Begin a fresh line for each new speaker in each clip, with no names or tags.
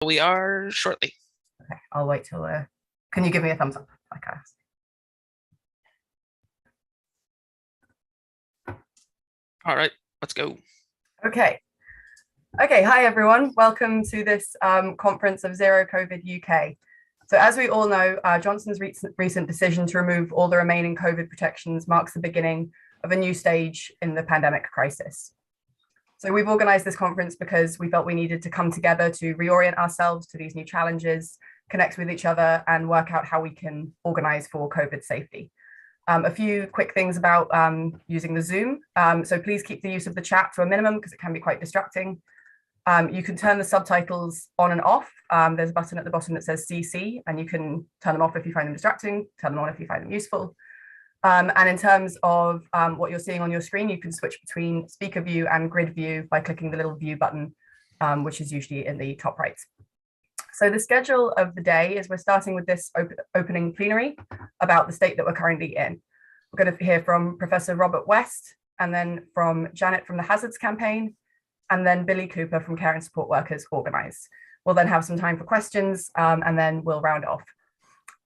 We are shortly.
Okay, I'll wait till. Can you give me a thumbs up? Like I asked.
All right, let's go.
Okay. Hi everyone. Welcome to this conference of Zero COVID UK. So as we all know, Johnson's recent decision to remove all the remaining COVID protections marks the beginning of a new stage in the pandemic crisis. So we've organised this conference because we felt we needed to come together to reorient ourselves to these new challenges, connect with each other, and work out how we can organise for COVID safety. A few quick things about using the Zoom. So please keep the use of the chat to a minimum because it can be quite distracting. You can turn the subtitles on and off. There's a button at the bottom that says CC, and you can turn them off if you find them distracting, turn them on if you find them useful. And in terms of what you're seeing on your screen, you can switch between speaker view and grid view by clicking the little view button, which is usually in the top right. So the schedule of the day is we're starting with this opening plenary about the state that we're currently in. We're going to hear from Professor Robert West, and then from Janet from the Hazards Campaign, and then Billie Cooper from Care and Support Workers Organise. We'll then have some time for questions, and then we'll round off.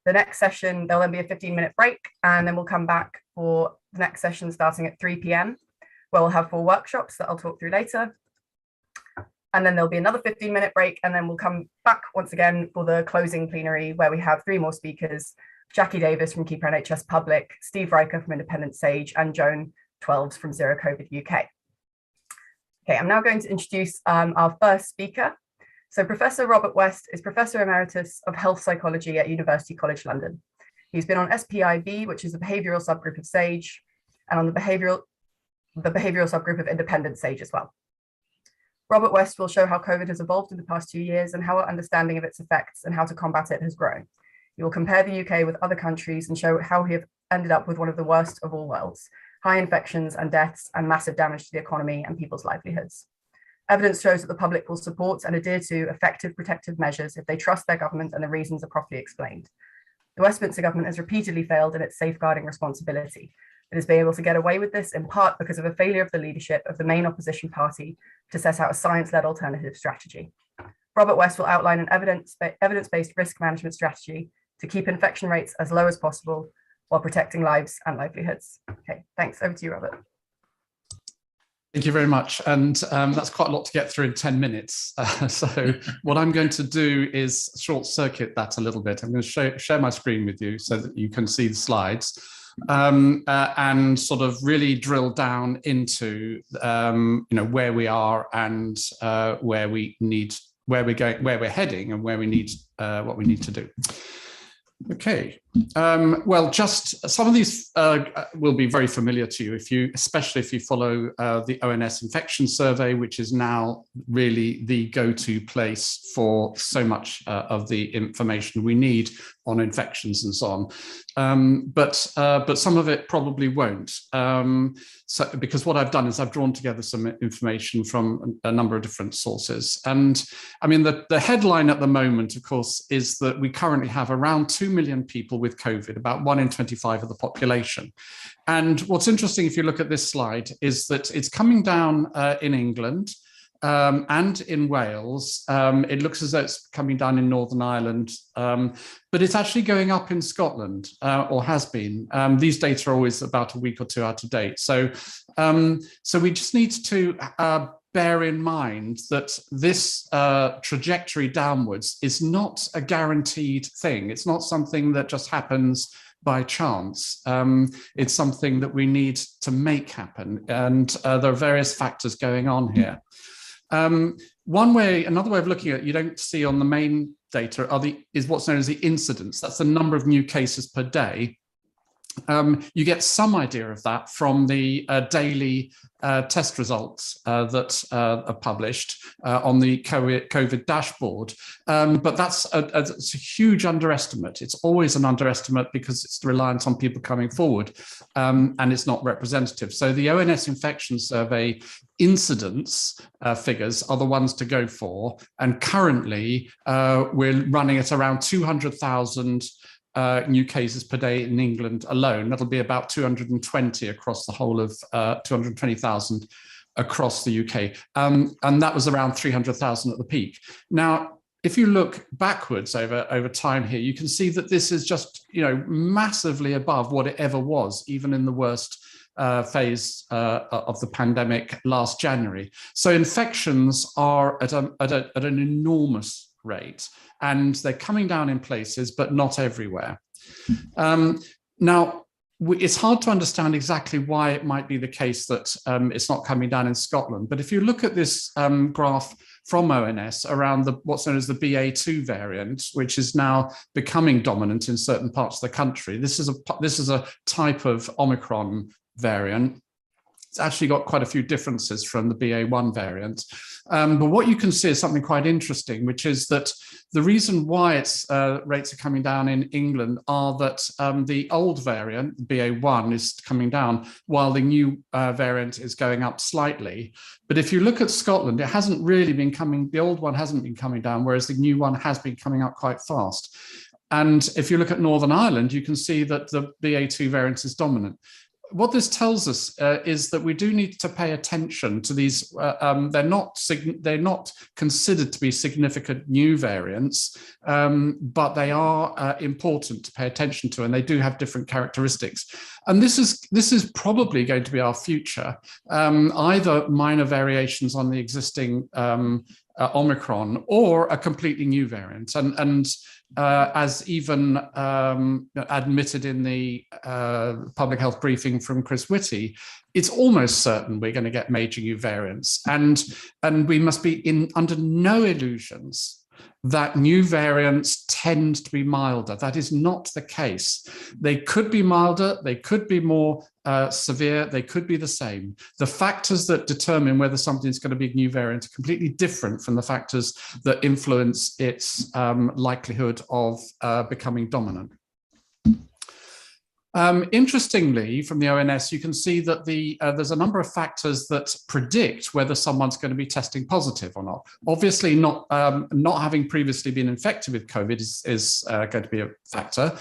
The next session, there'll then be a 15-minute break, and then we'll come back for the next session starting at 3 p.m, where we'll have 4 workshops that I'll talk through later. And then there'll be another 15-minute break, and then we'll come back once again for the closing plenary, where we have 3 more speakers: Jackie Davis from Keeper NHS Public, Steve Riker from Independent Sage, and Joan Twelves from Zero COVID UK. Okay, I'm now going to introduce our first speaker. So Professor Robert West is Professor Emeritus of Health Psychology at University College London. He's been on SPIB, which is a behavioural subgroup of SAGE, and on the behavioural subgroup of Independent SAGE as well. Robert West will show how COVID has evolved in the past 2 years and how our understanding of its effects and how to combat it has grown. He will compare the UK with other countries and show how we have ended up with one of the worst of all worlds: high infections and deaths and massive damage to the economy and people's livelihoods. Evidence shows that the public will support and adhere to effective protective measures if they trust their government and the reasons are properly explained. The Westminster government has repeatedly failed in its safeguarding responsibility. It has been able to get away with this in part because of a failure of the leadership of the main opposition party to set out a science-led alternative strategy. Robert West will outline an evidence-based risk management strategy to keep infection rates as low as possible while protecting lives and livelihoods. Okay, thanks. Over to you, Robert.
Thank you very much. And that's quite a lot to get through in 10 minutes. So what I'm going to do is short circuit that a little bit. I'm going to share my screen with you so that you can see the slides and sort of really drill down into where we are and where we're going, where we're heading, and where we need what we need to do. Okay, well, just some of these will be very familiar to you, especially if you follow the ONS infection survey, which is now really the go-to place for so much of the information we need on infections and so on. But some of it probably won't. So because what I've done is I've drawn together some information from a number of different sources. And I mean, the headline at the moment, of course, is that we currently have around 2 million people with COVID, about 1 in 25 of the population. And what's interesting, if you look at this slide, is that it's coming down in England and in Wales. It looks as though it's coming down in Northern Ireland, but it's actually going up in Scotland, or has been. These data are always about a week or 2 out of date. So we just need to bear in mind that this trajectory downwards is not a guaranteed thing. It's not something that just happens by chance. It's something that we need to make happen. And there are various factors going on here. Another way of looking at it, you don't see on the main data is what's known as the incidence. That's the number of new cases per day. You get some idea of that from the daily test results that are published on the COVID dashboard. But that's it's a huge underestimate. It's always an underestimate because it's reliant on people coming forward, and it's not representative. So the ONS infection survey incidence figures are the ones to go for. And currently, we're running at around 200,000 new cases per day in England alone. That'll be about 220 across the whole of 220,000 across the UK. And that was around 300,000 at the peak. Now, if you look backwards over time here, you can see that this is just, massively above what it ever was, even in the worst phase of the pandemic last January. So infections are at an enormous rate, and they're coming down in places, but not everywhere. Now, it's hard to understand exactly why it might be the case that it's not coming down in Scotland. But if you look at this graph from ONS around what's known as the BA2 variant, which is now becoming dominant in certain parts of the country, this is a type of Omicron variant. It's actually got quite a few differences from the BA1 variant. But what you can see is something quite interesting, which is that the reason why its rates are coming down in England are that the old variant, BA1, is coming down while the new variant is going up slightly. But if you look at Scotland, it hasn't really been coming, the old one hasn't been coming down, whereas the new one has been coming up quite fast. And if you look at Northern Ireland, you can see that the BA2 variant is dominant. What this tells us is that we do need to pay attention to these. They're not considered to be significant new variants, but they are important to pay attention to, and they do have different characteristics. And this is probably going to be our future, either minor variations on the existing Omicron or a completely new variant. And as even admitted in the public health briefing from Chris Whitty, it's almost certain we're going to get major new variants. And we must be under no illusions that new variants tend to be milder. That is not the case. They could be milder, they could be more severe, they could be the same. The factors that determine whether something is going to be a new variant are completely different from the factors that influence its likelihood of becoming dominant. Interestingly, from the ONS, you can see that there's a number of factors that predict whether someone's going to be testing positive or not. Obviously, not having previously been infected with COVID is going to be a factor.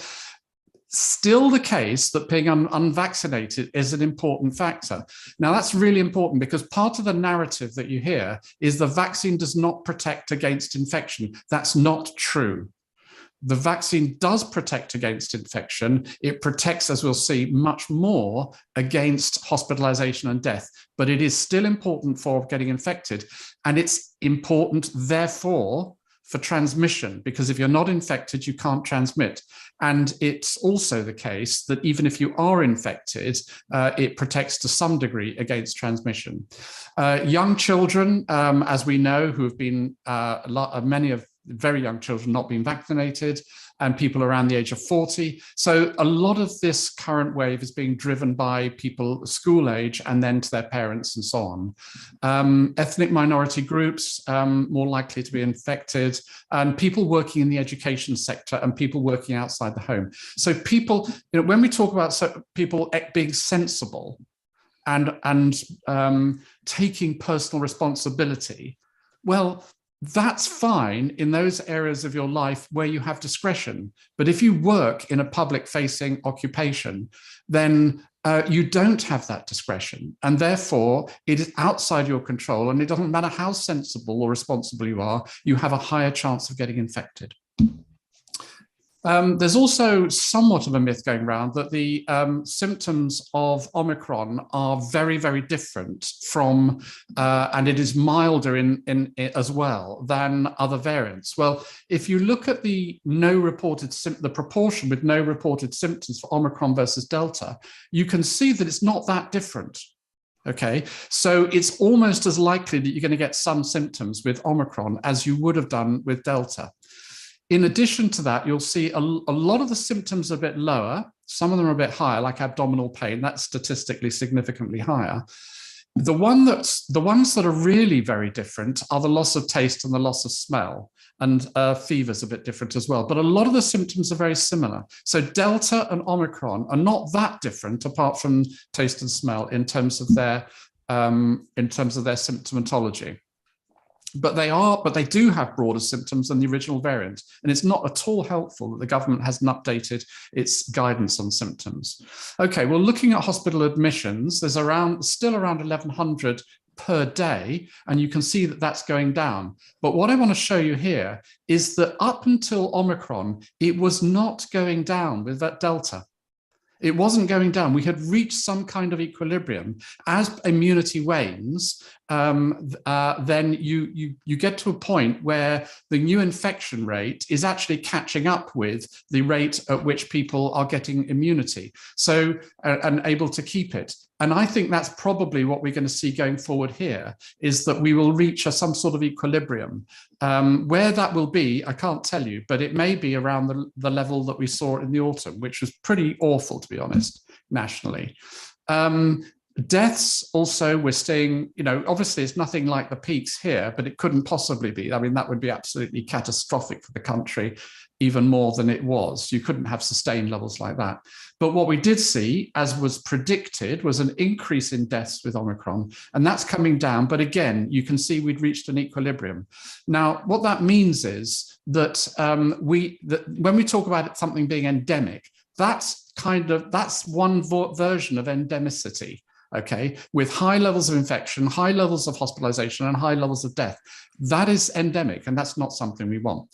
Still the case that being unvaccinated is an important factor. Now, that's really important because part of the narrative that you hear is the vaccine does not protect against infection. That's not true. The vaccine does protect against infection. It protects, as we'll see, much more against hospitalization and death, but it is still important for getting infected. And it's important, therefore, for transmission, because if you're not infected, you can't transmit. And it's also the case that even if you are infected, it protects to some degree against transmission. Young children, as we know, who have been, many of very young children not being vaccinated, and people around the age of 40. So a lot of this current wave is being driven by people school age and then to their parents and so on. Ethnic minority groups, more likely to be infected, and people working in the education sector and people working outside the home. So people, when we talk about people being sensible and taking personal responsibility, well, that's fine in those areas of your life where you have discretion. But if you work in a public-facing occupation, then you don't have that discretion. And therefore, it is outside your control. And it doesn't matter how sensible or responsible you have a higher chance of getting infected. There's also somewhat of a myth going around that the symptoms of Omicron are very, very different from, and it is milder in as well than other variants. Well, if you look at the proportion with no reported symptoms for Omicron versus Delta, you can see that it's not that different. Okay, so it's almost as likely that you're going to get some symptoms with Omicron as you would have done with Delta. In addition to that, you'll see a lot of the symptoms are a bit lower. Some of them are a bit higher, like abdominal pain. That's statistically significantly higher. The ones that are really very different are the loss of taste and the loss of smell. And fever's a bit different as well. But a lot of the symptoms are very similar. So Delta and Omicron are not that different, apart from taste and smell, in terms of their symptomatology. But they do have broader symptoms than the original variant. And it's not at all helpful that the government hasn't updated its guidance on symptoms. Okay, well, looking at hospital admissions, there's still around 1,100 per day, and you can see that that's going down. But what I want to show you here is that up until Omicron, it was not going down with that Delta. It wasn't going down. We had reached some kind of equilibrium. As immunity wanes, then you get to a point where the new infection rate is actually catching up with the rate at which people are getting immunity, so and able to keep it. And I think that's probably what we're going to see going forward here, is that we will reach some sort of equilibrium. Where that will be, I can't tell you, but it may be around the level that we saw in the autumn, which was pretty awful, to be honest, nationally. Deaths also, we're staying, obviously it's nothing like the peaks here, but it couldn't possibly be. I mean, that would be absolutely catastrophic for the country, even more than it was. You couldn't have sustained levels like that. But what we did see, as was predicted, was an increase in deaths with Omicron, and that's coming down. But again, you can see we'd reached an equilibrium. Now, what that means is that, when we talk about something being endemic, that's one version of endemicity. Okay, with high levels of infection, high levels of hospitalization, and high levels of death. That is endemic, and that's not something we want.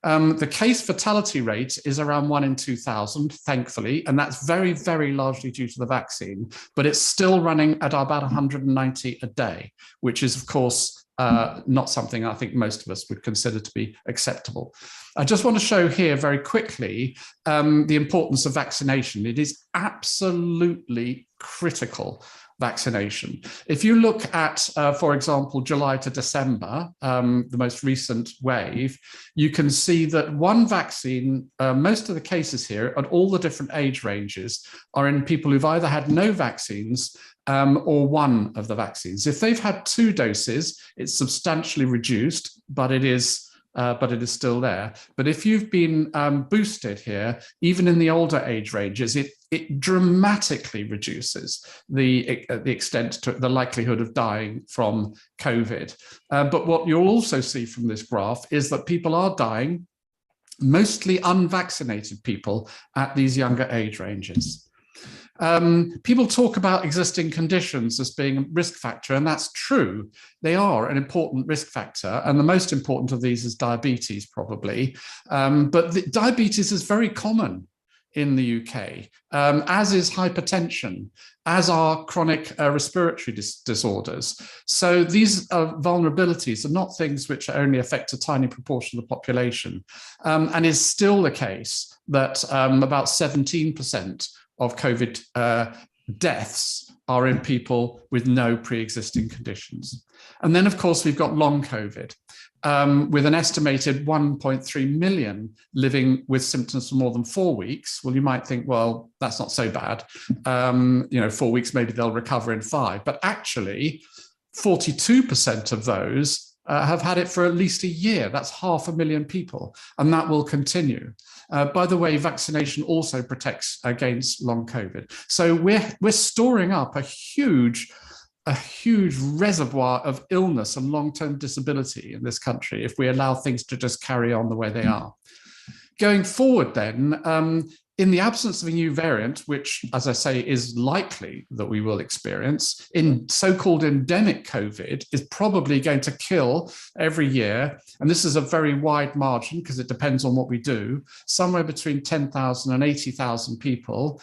The case fatality rate is around 1 in 2,000, thankfully, and that's very, very largely due to the vaccine, but it's still running at about 190 a day, which is, of course, not something I think most of us would consider to be acceptable. I just want to show here very quickly the importance of vaccination. It is absolutely critical, vaccination. If you look at, for example, July to December, the most recent wave, you can see that one vaccine, most of the cases here at all the different age ranges are in people who've either had no vaccines or one of the vaccines. If they've had 2 doses, it's substantially reduced, but it is still there. But if you've been boosted here, even in the older age ranges, it dramatically reduces the extent to the likelihood of dying from COVID. But what you'll also see from this graph is that people are dying, mostly unvaccinated people at these younger age ranges. People talk about existing conditions as being a risk factor, and that's true. They are an important risk factor, and the most important of these is diabetes, probably. But diabetes is very common in the UK, as is hypertension, as are chronic respiratory disorders. So these vulnerabilities are not things which only affect a tiny proportion of the population, and is still the case that about 17% of COVID deaths are in people with no pre-existing conditions. And then, of course, we've got long COVID, with an estimated 1.3 million living with symptoms for more than 4 weeks. Well, you might think, well, that's not so bad. 4 weeks, maybe they'll recover in 5. But actually, 42% of those have had it for at least a year. That's 500,000 people, and that will continue. By the way, vaccination also protects against long COVID. So we're storing up a huge reservoir of illness and long-term disability in this country if we allow things to just carry on the way they are. Going forward then, in the absence of a new variant, which, as I say, is likely that we will experience, in so-called endemic COVID is probably going to kill every year, and this is a very wide margin because it depends on what we do, somewhere between 10,000 and 80,000 people,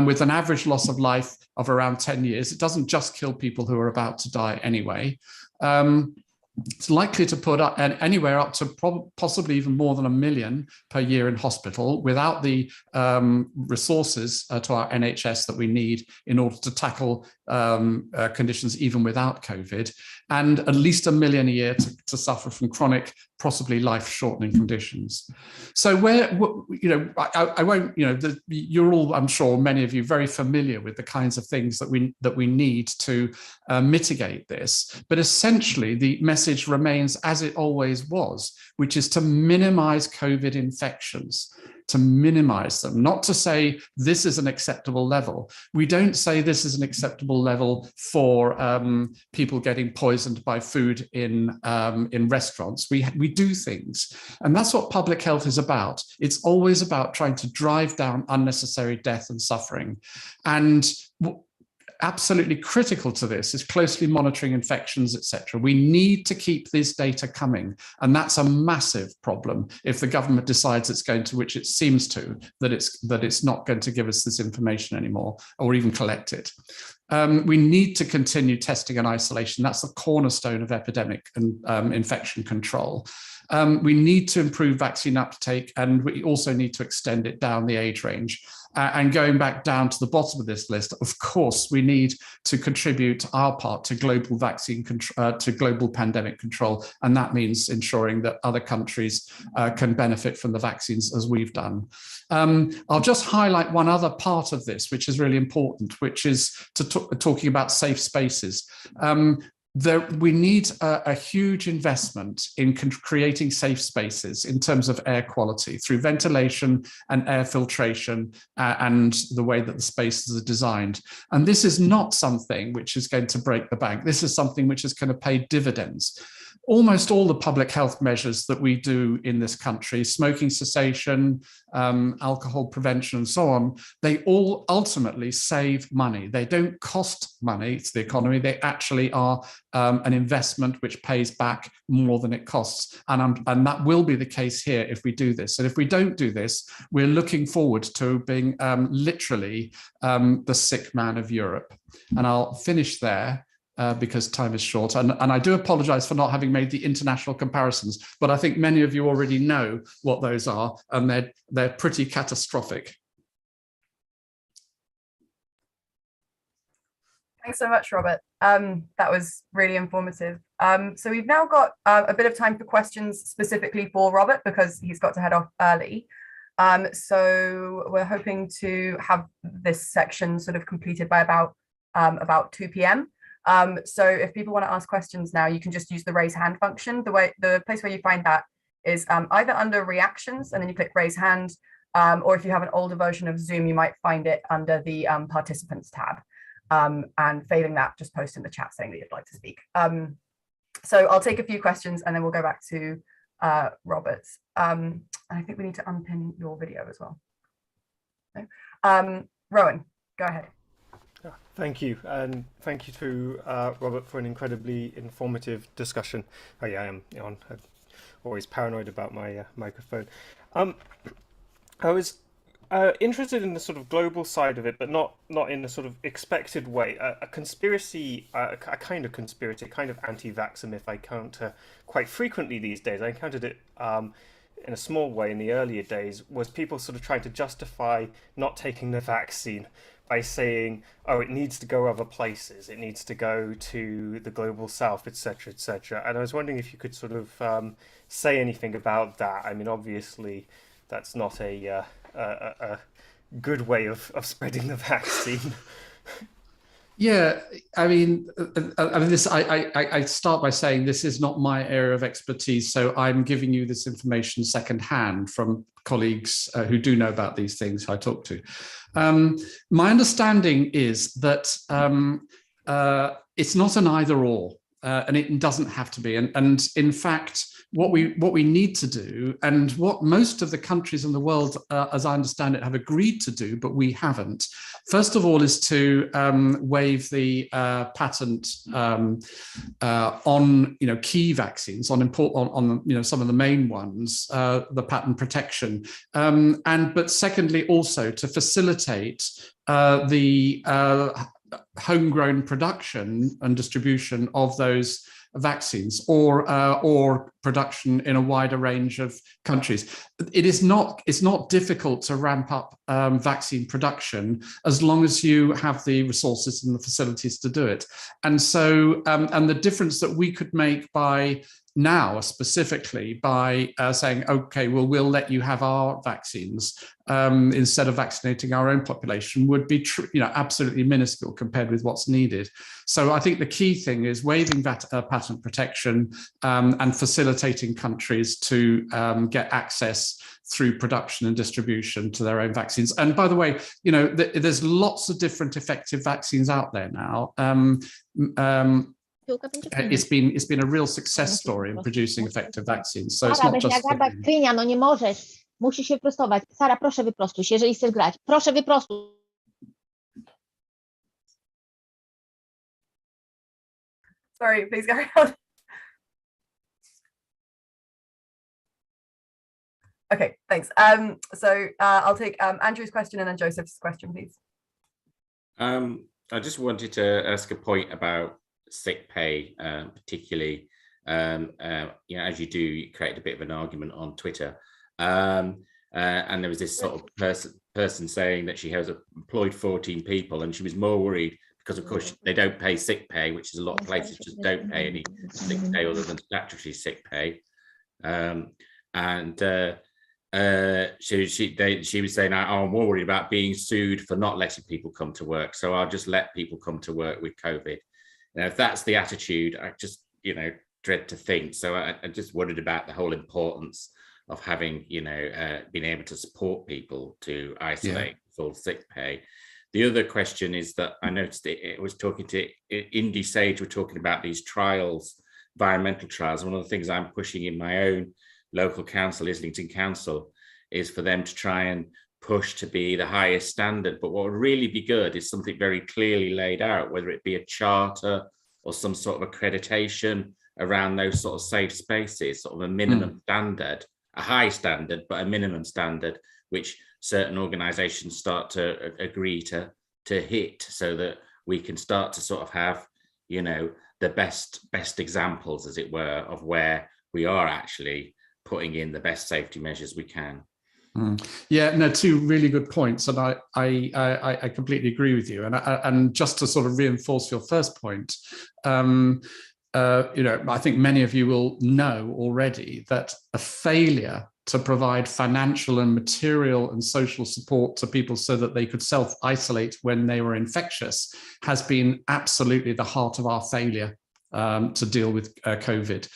with an average loss of life of around 10 years. It doesn't just kill people who are about to die anyway. It's likely to put up anywhere up to possibly even more than 1 million per year in hospital without the resources to our NHS that we need in order to tackle conditions even without COVID, and at least 1 million a year to suffer from chronic, possibly life-shortening conditions. So I won't, you're all, I'm sure, many of you very familiar with the kinds of things that we need to mitigate this. But essentially, the message remains as it always was, which is to minimize COVID infections, to minimize them, not to say this is an acceptable level. We don't say this is an acceptable level for people getting poisoned by food in restaurants. We do things, and that's what public health is about. It's always about trying to drive down unnecessary death and suffering. And absolutely critical to this is closely monitoring infections, etc. We need to keep this data coming, and that's a massive problem if the government decides it's going to, which it seems to, that it's not going to give us this information anymore or even collect it. We need to continue testing and isolation. That's the cornerstone of epidemic and infection control. We need to improve vaccine uptake, and we also need to extend it down the age range. And going back down to the bottom of this list, of course, we need to contribute our part to global vaccine to global pandemic control, and that means ensuring that other countries can benefit from the vaccines as we've done. I'll just highlight one other part of this, which is really important, which is talking about safe spaces. We need a huge investment in creating safe spaces in terms of air quality through ventilation and air filtration and the way that the spaces are designed. And this is not something which is going to break the bank. This is something which is going to pay dividends. Almost all the public health measures that we do in this country, smoking cessation, alcohol prevention, and so on, they all ultimately save money. They don't cost money to the economy. They actually are an investment which pays back more than it costs. And that will be the case here if we do this. And if we don't do this, we're looking forward to being literally the sick man of Europe. And I'll finish there. Because time is short. And I do apologize for not having made the international comparisons, but I think many of you already know what those are, and they're pretty catastrophic.
Thanks so much, Robert. That was really informative. So we've now got a bit of time for questions specifically for Robert, because he's got to head off early. So we're hoping to have this section sort of completed by about 2 p.m. So if people want to ask questions now, you can just use the raise hand function. The place where you find that is either under reactions, and then you click raise hand, or if you have an older version of Zoom, you might find it under the participants tab. And failing that, just post in the chat saying that you'd like to speak. So I'll take a few questions and then we'll go back to Robert's. And I think we need to unpin your video as well. No? Rowan, go ahead.
Thank you, and thank you to Robert for an incredibly informative discussion. Oh yeah, I am on. I'm always paranoid about my microphone. I was interested in the sort of global side of it, but not in a sort of expected way. A conspiracy, a kind of conspiracy, a kind of anti-vaxxer myth I encounter quite frequently these days. I encountered it in a small way in the earlier days, was people sort of trying to justify not taking the vaccine by saying, oh, it needs to go other places, it needs to go to the global south, etc., etc. And I was wondering if you could sort of say anything about that. I mean, obviously, that's not a good way of spreading the vaccine.
Yeah, I mean, I start by saying this is not my area of expertise, so I'm giving you this information secondhand from colleagues who do know about these things who I talk to. My understanding is that it's not an either or, and it doesn't have to be. And in fact, what we need to do, and what most of the countries in the world, as I understand it, have agreed to do, but we haven't, first of all, is to waive the patent on key vaccines, on some of the main ones, the patent protection, but secondly also to facilitate the homegrown production and distribution of those vaccines, or production in a wider range of countries. It's not difficult to ramp up vaccine production as long as you have the resources and the facilities to do it. And so, and the difference that we could make by now, specifically by saying, okay, well, we'll let you have our vaccines instead of vaccinating our own population, would be absolutely minuscule compared with what's needed. So I think the key thing is waiving patent protection and facilitating countries to get access through production and distribution to their own vaccines. And by the way, there's lots of different effective vaccines out there now. It's been a real success story in producing effective vaccines. So it's not just...
Krynia, no nie możesz. Musisz się wyprostować. Sara, proszę wyprostuj się, jeżeli chcesz grać. Proszę wyprostuj.
Sorry, please carry on. Okay, thanks. So I'll take Andrew's question and then Joseph's question, please.
I just wanted to ask a point about sick pay, particularly, as you do, you create a bit of an argument on Twitter. And there was this sort of person saying that she has employed 14 people and she was more worried because, of course, they don't pay sick pay, which is a lot of places just don't pay any sick pay other than statutory sick pay. She was saying, I'm more worried about being sued for not letting people come to work, so I'll just let people come to work with COVID. Now, if that's the attitude, I just, dread to think. So I just wondered about the whole importance of having, being able to support people to isolate full sick pay. The other question is that I noticed it was talking to Indy Sage, we're talking about these trials, environmental trials. One of the things I'm pushing in my own local council, Islington Council, is for them to try and push to be the highest standard. But what would really be good is something very clearly laid out, whether it be a charter or some sort of accreditation around those sort of safe spaces, sort of a minimum standard, a high standard, but a minimum standard, which certain organisations start to agree to hit, so that we can start to sort of have, the best examples, as it were, of where we are actually putting in the best safety measures we can.
Yeah, no, two really good points, and I completely agree with you. And just to sort of reinforce your first point, I think many of you will know already that a failure to provide financial and material and social support to people so that they could self-isolate when they were infectious has been absolutely the heart of our failure to deal with COVID.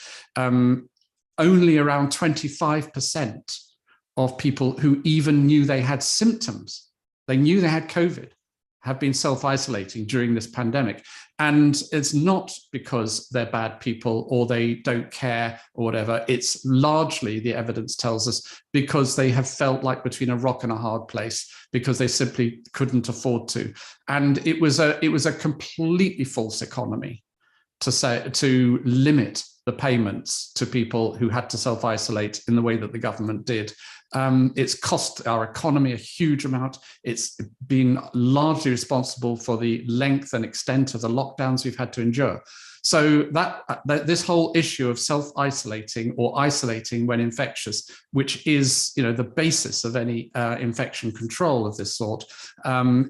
Only around 25% of people who even knew they had symptoms, they knew they had COVID, have been self-isolating during this pandemic. And it's not because they're bad people or they don't care or whatever. It's largely, the evidence tells us, because they have felt like between a rock and a hard place, because they simply couldn't afford to. And it was a completely false economy to limit the payments to people who had to self-isolate in the way that the government did. It's cost our economy a huge amount. It's been largely responsible for the length and extent of the lockdowns we've had to endure. So that this whole issue of self-isolating or isolating when infectious, which is the basis of any infection control of this sort,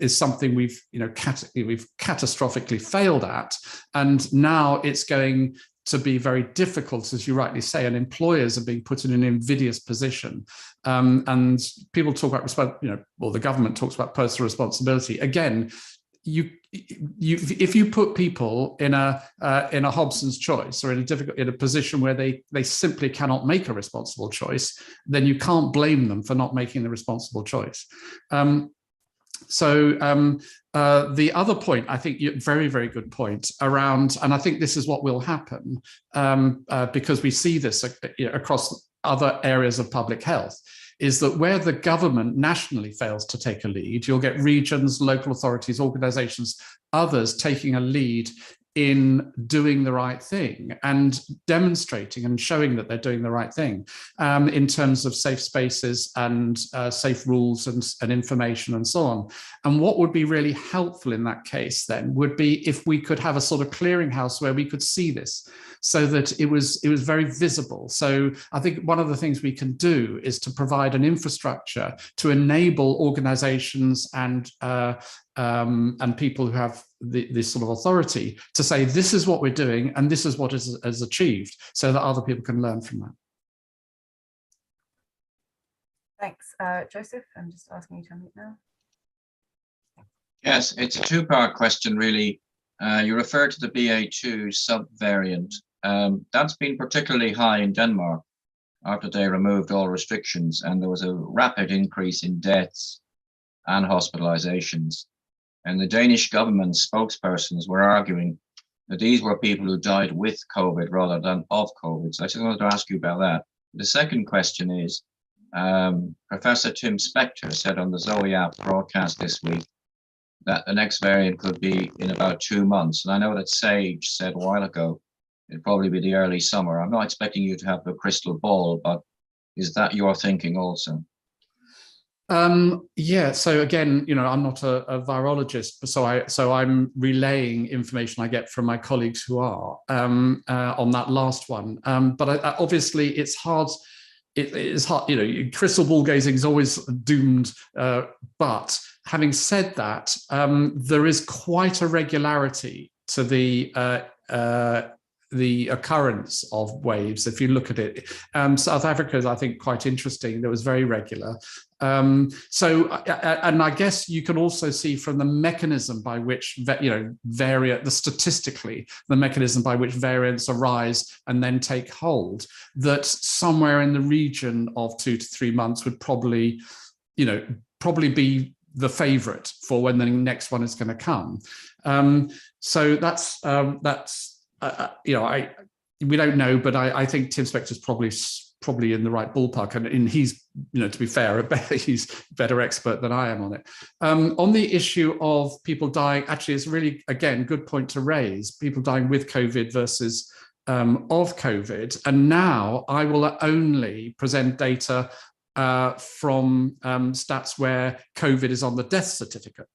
is something we've catastrophically failed at, and now it's going to be very difficult, as you rightly say, and employers are being put in an invidious position. And people talk about, or the government talks about personal responsibility. Again, if you put people in a Hobson's choice, or in a position where they simply cannot make a responsible choice, then you can't blame them for not making the responsible choice. The other point, I think, very, very good point around, and I think this is what will happen because we see this across other areas of public health, is that where the government nationally fails to take a lead, you'll get regions, local authorities, organizations, others taking a lead in doing the right thing and demonstrating and showing that they're doing the right thing in terms of safe spaces and safe rules and information and so on. And what would be really helpful in that case then would be if we could have a sort of clearinghouse where we could see this, so that it was very visible. So I think one of the things we can do is to provide an infrastructure to enable organizations and people who have this sort of authority to say, this is what we're doing and this is what is achieved, so that other people can learn from that.
Thanks. Joseph, I'm just asking you to unmute now.
Yes, it's a two-part question, really. You referred to the BA2 subvariant. That's been particularly high in Denmark after they removed all restrictions, and there was a rapid increase in deaths and hospitalizations. And the Danish government spokespersons were arguing that these were people who died with COVID rather than of COVID. So I just wanted to ask you about that. The second question is, Professor Tim Spector said on the Zoe app broadcast this week that the next variant could be in about 2 months. And I know that Sage said a while ago it'd probably be the early summer. I'm not expecting you to have a crystal ball, but is that your thinking also?
Yeah, so again, I'm not a virologist, but so I'm relaying information I get from my colleagues who are on that last one. But obviously it's hard. It is hard, crystal ball gazing is always doomed. But having said that, there is quite a regularity to the occurrence of waves. If you look at it, South Africa is, I think, quite interesting. That was very regular. And I guess you can also see from the mechanism by which, statistically, the mechanism by which variants arise and then take hold, that somewhere in the region of 2 to 3 months would probably be the favorite for when the next one is going to come. So that's we don't know, but I think Tim Spector's probably in the right ballpark, and he's, to be fair, he's a better expert than I am on it. On the issue of people dying, actually, it's really, again, good point to raise, people dying with COVID versus of COVID. And now I will only present data from stats where COVID is on the death certificate.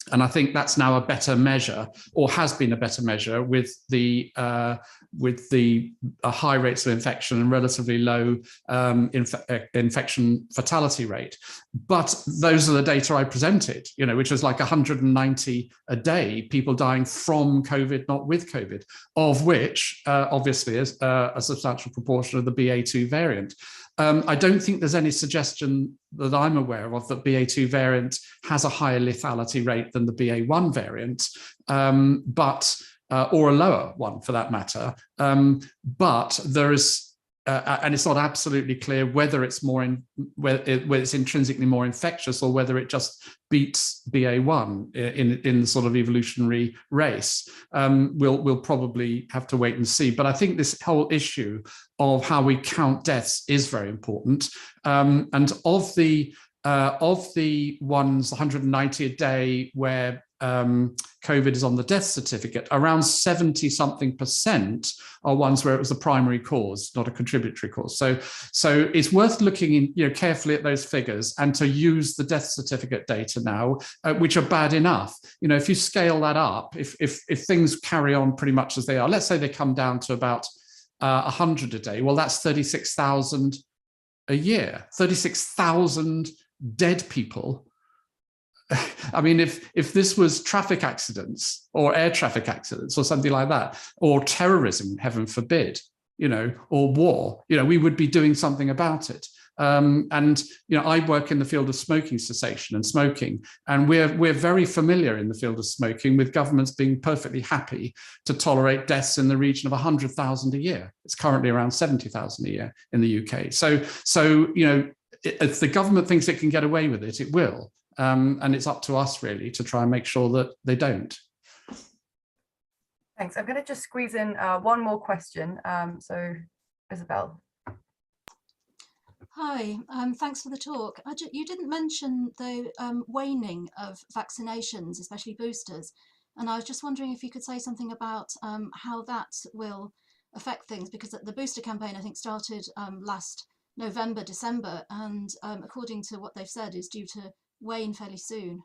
And I think that's now a better measure, or has been a better measure, with the high rates of infection and relatively low infection fatality rate. But those are the data I presented, which was like 190 a day, people dying from COVID, not with COVID, of which obviously is a substantial proportion of the BA2 variant. I don't think there's any suggestion that I'm aware of that BA2 variant has a higher lethality rate than the BA1 variant, or a lower one for that matter. But there is, and it's not absolutely clear whether it's whether it's intrinsically more infectious or whether it just beats BA1 in the sort of evolutionary race. We'll probably have to wait and see. But I think this whole issue of how we count deaths is very important. And of the ones 190 a day where COVID is on the death certificate, around 70-something% are ones where it was the primary cause, not a contributory cause. So it's worth looking carefully at those figures and to use the death certificate data now, which are bad enough. If you scale that up, if things carry on pretty much as they are, let's say they come down to about 100 a day, well, that's 36,000 a year, 36,000 dead people. I mean, if this was traffic accidents or air traffic accidents or something like that, or terrorism, heaven forbid, or war, we would be doing something about it. I work in the field of smoking cessation and smoking, and we're very familiar in the field of smoking with governments being perfectly happy to tolerate deaths in the region of 100,000 a year. It's currently around 70,000 a year in the UK. So if the government thinks it can get away with it, it will. And it's up to us really to try and make sure that they don't.
Thanks. I'm going to just squeeze in one more question. So, Isabel.
Hi, thanks for the talk. You didn't mention the waning of vaccinations, especially boosters. And I was just wondering if you could say something about how that will affect things, because the booster campaign, I think, started last November, December, and according to what they've said, is due to wane fairly soon.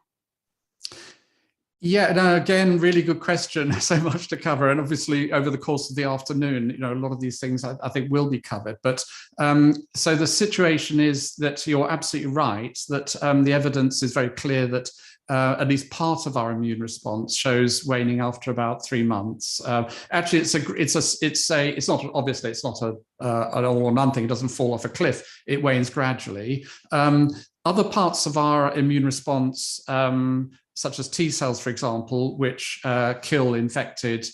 Yeah, no, again, really good question. So much to cover, and obviously over the course of the afternoon, a lot of these things I think will be covered. But so the situation is that you're absolutely right that the evidence is very clear that at least part of our immune response shows waning after about 3 months. Actually, it's not obviously it's not an all or none thing. It doesn't fall off a cliff. It wanes gradually. Other parts of our immune response, such as T cells, for example, which kill infected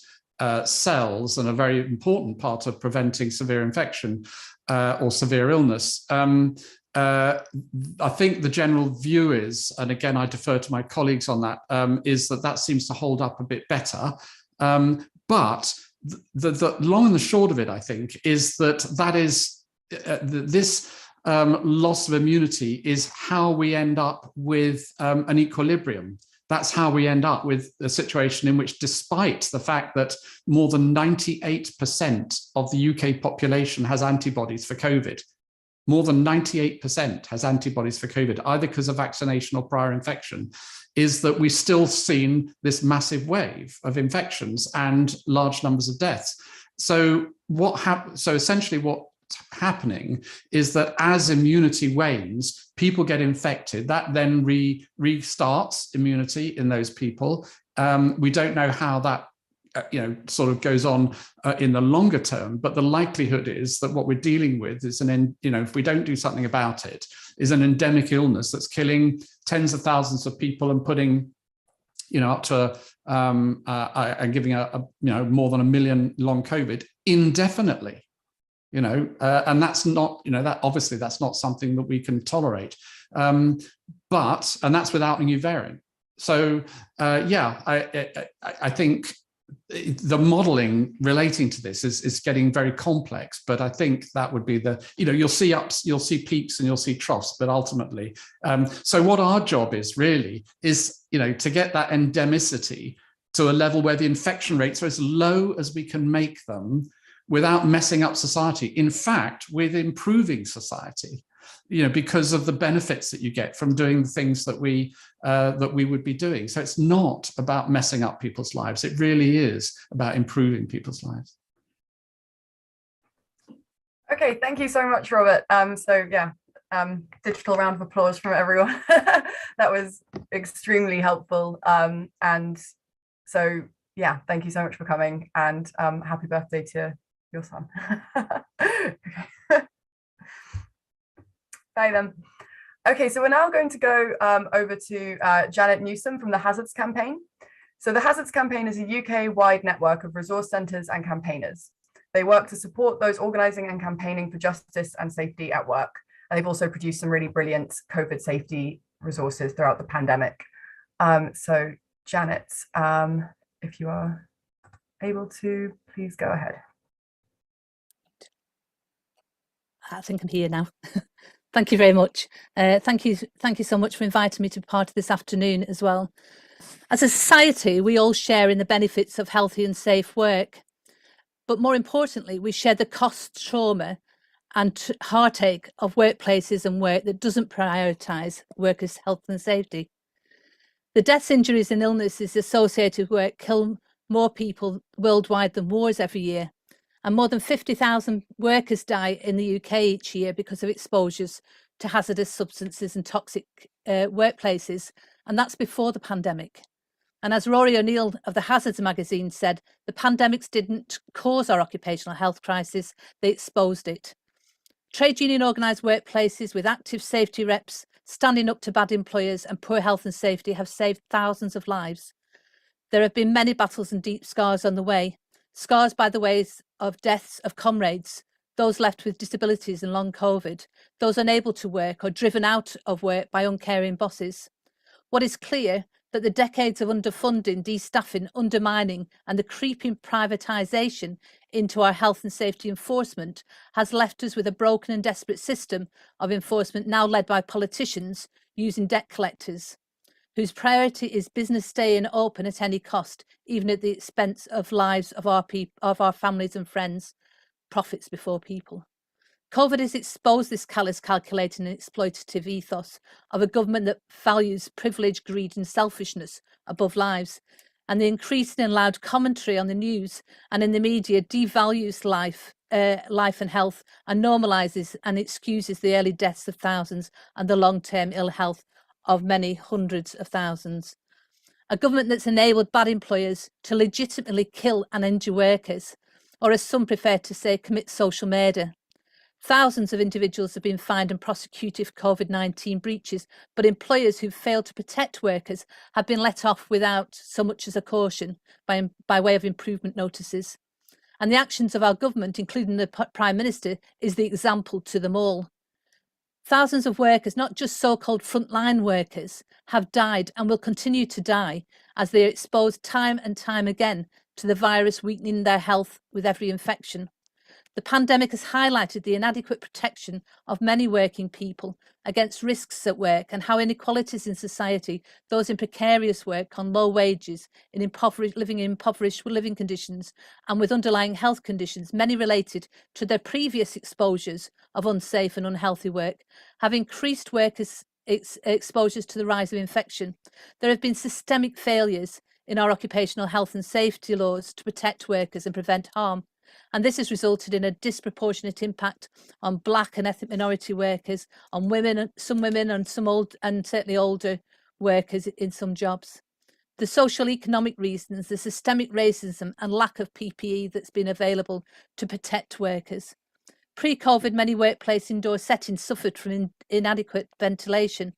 cells and are a very important part of preventing severe infection or severe illness. I think the general view is, and again, I defer to my colleagues on that, is that seems to hold up a bit better. But the long and the short of it, I think, is that is this loss of immunity is how we end up with an equilibrium. That's how we end up with a situation in which, despite the fact that more than 98% of the UK population has antibodies for COVID, more than 98% has antibodies for COVID, either because of vaccination or prior infection, is that we've still seen this massive wave of infections and large numbers of deaths. So essentially what's happening is that as immunity wanes, people get infected. That then restarts immunity in those people. We don't know how that sort of goes on in the longer term, but the likelihood is that what we're dealing with is if we don't do something about it, is an endemic illness that's killing tens of thousands of people and putting, up to and giving more than 1 million long COVID indefinitely. And that's not, that obviously that's not something that we can tolerate. And that's without a new variant. So I think the modeling relating to this is getting very complex, but I think that would be you'll see ups, you'll see peaks, and you'll see troughs, but ultimately, so what our job is really is, to get that endemicity to a level where the infection rates are as low as we can make them without messing up society. In fact, with improving society, because of the benefits that you get from doing the things that we would be doing. So it's not about messing up people's lives. It really is about improving people's lives.
Okay, thank you so much, Robert. Digital round of applause from everyone. That was extremely helpful. And so, yeah, thank you so much for coming, and happy birthday to your son. Okay. Bye then. Okay, so we're now going to go over to Janet Newsham from the Hazards Campaign. So the Hazards Campaign is a UK-wide network of resource centres and campaigners. They work to support those organising and campaigning for justice and safety at work. And they've also produced some really brilliant COVID safety resources throughout the pandemic. So Janet, if you are able to, please go ahead.
I think I'm here now. Thank you very much. Thank you so much for inviting me to be part of this afternoon as well. As a society, we all share in the benefits of healthy and safe work. But more importantly, we share the cost, trauma and heartache of workplaces and work that doesn't prioritise workers' health and safety. The deaths, injuries and illnesses associated with work kill more people worldwide than wars every year. And more than 50,000 workers die in the UK each year because of exposures to hazardous substances and toxic workplaces. And that's before the pandemic. And as Rory O'Neill of the Hazards magazine said, the pandemics didn't cause our occupational health crisis, they exposed it. Trade union organised workplaces with active safety reps standing up to bad employers and poor health and safety have saved thousands of lives. There have been many battles and deep scars on the way. Scars by the ways of deaths of comrades, those left with disabilities and long COVID, those unable to work or driven out of work by uncaring bosses. What is clear that the decades of underfunding, destaffing, undermining and the creeping privatisation into our health and safety enforcement has left us with a broken and desperate system of enforcement now led by politicians using debt collectors, whose priority is business staying open at any cost, even at the expense of lives of our families and friends, profits before people. COVID has exposed this callous, calculating and exploitative ethos of a government that values privilege, greed and selfishness above lives. And the increasing and loud commentary on the news and in the media devalues life and health and normalises and excuses the early deaths of thousands and the long-term ill health of many hundreds of thousands. A government that's enabled bad employers to legitimately kill and injure workers, or as some prefer to say, commit social murder. Thousands of individuals have been fined and prosecuted for COVID-19 breaches, but employers who've failed to protect workers have been let off without so much as a caution by way of improvement notices. And the actions of our government, including the Prime Minister, is the example to them all. Thousands of workers, not just so-called frontline workers, have died and will continue to die as they are exposed time and time again to the virus, weakening their health with every infection. The pandemic has highlighted the inadequate protection of many working people against risks at work and how inequalities in society, those in precarious work on low wages, living in impoverished living conditions and with underlying health conditions, many related to their previous exposures of unsafe and unhealthy work, have increased workers' exposures to the rise of infection. There have been systemic failures in our occupational health and safety laws to protect workers and prevent harm. And this has resulted in a disproportionate impact on Black and ethnic minority workers, on women and some old and certainly older workers in some jobs. The social economic reasons, the systemic racism and lack of PPE that's been available to protect workers. Pre-COVID, many workplace indoor settings suffered from inadequate ventilation.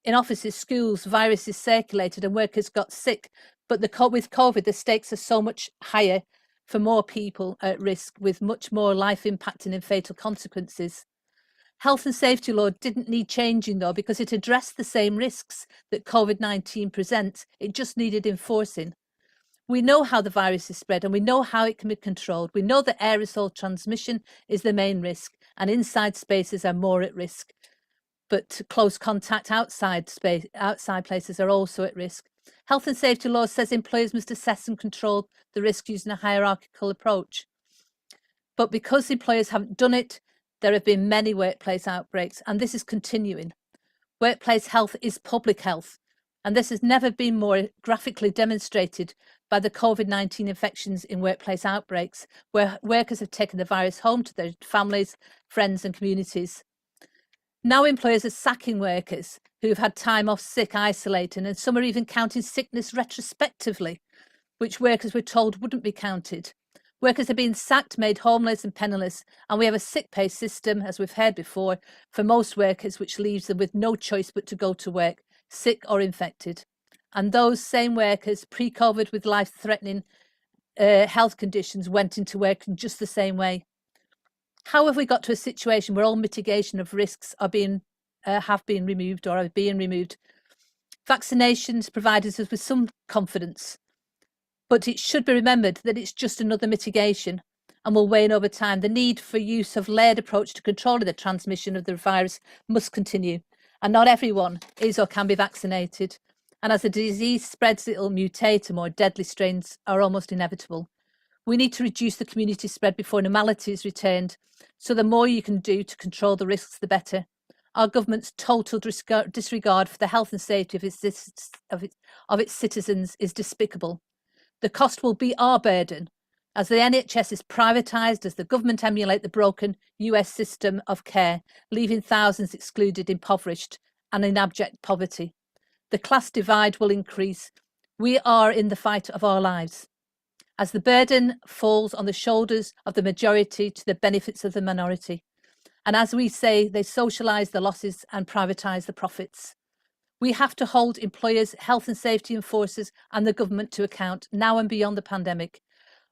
In offices, schools, viruses circulated and workers got sick. But with COVID, the stakes are so much higher for more people at risk, with much more life-impacting and fatal consequences. Health and safety law didn't need changing, though, because it addressed the same risks that COVID-19 presents. It just needed enforcing. We know how the virus is spread and we know how it can be controlled. We know that aerosol transmission is the main risk and inside spaces are more at risk. But close contact outside places are also at risk. Health and safety law says employers must assess and control the risk using a hierarchical approach. But because employers haven't done it, there have been many workplace outbreaks, and this is continuing. Workplace health is public health, and this has never been more graphically demonstrated by the COVID-19 infections in workplace outbreaks, where workers have taken the virus home to their families, friends and communities. Now employers are sacking workers who've had time off sick, isolating, and some are even counting sickness retrospectively, which workers were told wouldn't be counted. Workers are being sacked, made homeless and penniless, and we have a sick pay system, as we've heard before, for most workers, which leaves them with no choice but to go to work, sick or infected. And those same workers, pre-COVID with life-threatening health conditions, went into work in just the same way. How have we got to a situation where all mitigation of risks have been removed or are being removed? Vaccinations provided us with some confidence, but it should be remembered that it's just another mitigation and will wane over time. The need for use of layered approach to controlling the transmission of the virus must continue, and not everyone is or can be vaccinated. And as the disease spreads, it'll mutate and more deadly strains are almost inevitable. We need to reduce the community spread before normality is returned. So the more you can do to control the risks, the better. Our government's total disregard for the health and safety of its citizens is despicable. The cost will be our burden as the NHS is privatised, as the government emulate the broken US system of care, leaving thousands excluded, impoverished and in abject poverty. The class divide will increase. We are in the fight of our lives, as the burden falls on the shoulders of the majority to the benefits of the minority. And as we say, they socialise the losses and privatise the profits. We have to hold employers, health and safety enforcers and the government to account now and beyond the pandemic.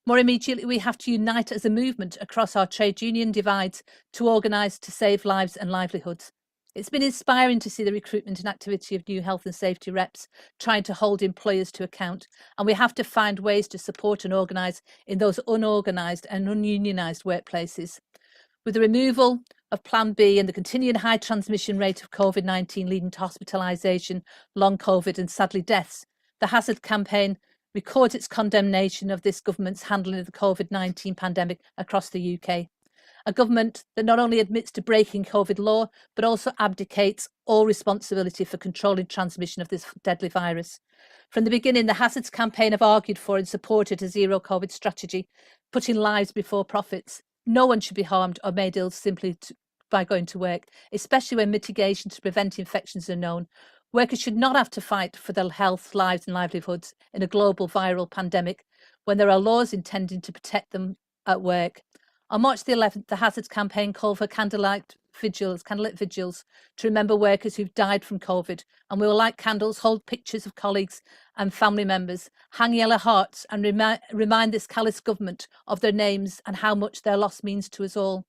More immediately, we have to unite as a movement across our trade union divides to organise to save lives and livelihoods. It's been inspiring to see the recruitment and activity of new health and safety reps trying to hold employers to account, and we have to find ways to support and organise in those unorganised and ununionised workplaces. With the removal of Plan B and the continuing high transmission rate of COVID-19 leading to hospitalisation, long COVID and sadly deaths, the Hazard campaign records its condemnation of this government's handling of the COVID-19 pandemic across the UK. A government that not only admits to breaking COVID law, but also abdicates all responsibility for controlling transmission of this deadly virus. From the beginning, the Hazards campaign have argued for and supported a zero COVID strategy, putting lives before profits. No one should be harmed or made ill simply by going to work, especially when mitigation to prevent infections are known. Workers should not have to fight for their health, lives and livelihoods in a global viral pandemic when there are laws intending to protect them at work. On March the 11th, the Hazards campaign called for candlelit vigils to remember workers who've died from COVID, and we will light candles, hold pictures of colleagues and family members, hang yellow hearts and remind this callous government of their names and how much their loss means to us all.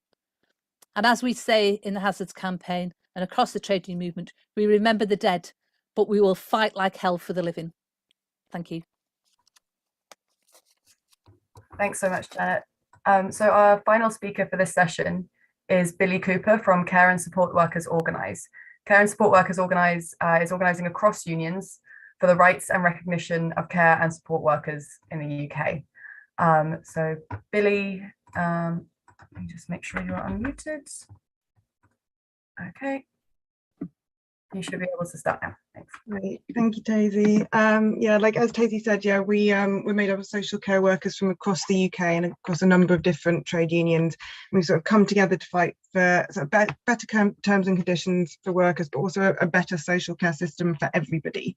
And as we say in the Hazards campaign and across the trade union movement, we remember the dead, but we will fight like hell for the living. Thank you.
Thanks so much, Janet. So our final speaker for this session is Billie Cooper from Care and Support Workers Organise. Care and Support Workers Organise is organising across unions for the rights and recognition of care and support workers in the UK. So Billie, let me just make sure you're unmuted. Okay. You should be able to start now. Thanks.
Great, thank you, Daisy. Yeah, like as Daisy said, yeah, we're made up of social care workers from across the UK and across a number of different trade unions. We've sort of come together to fight for sort of better terms and conditions for workers, but also a better social care system for everybody.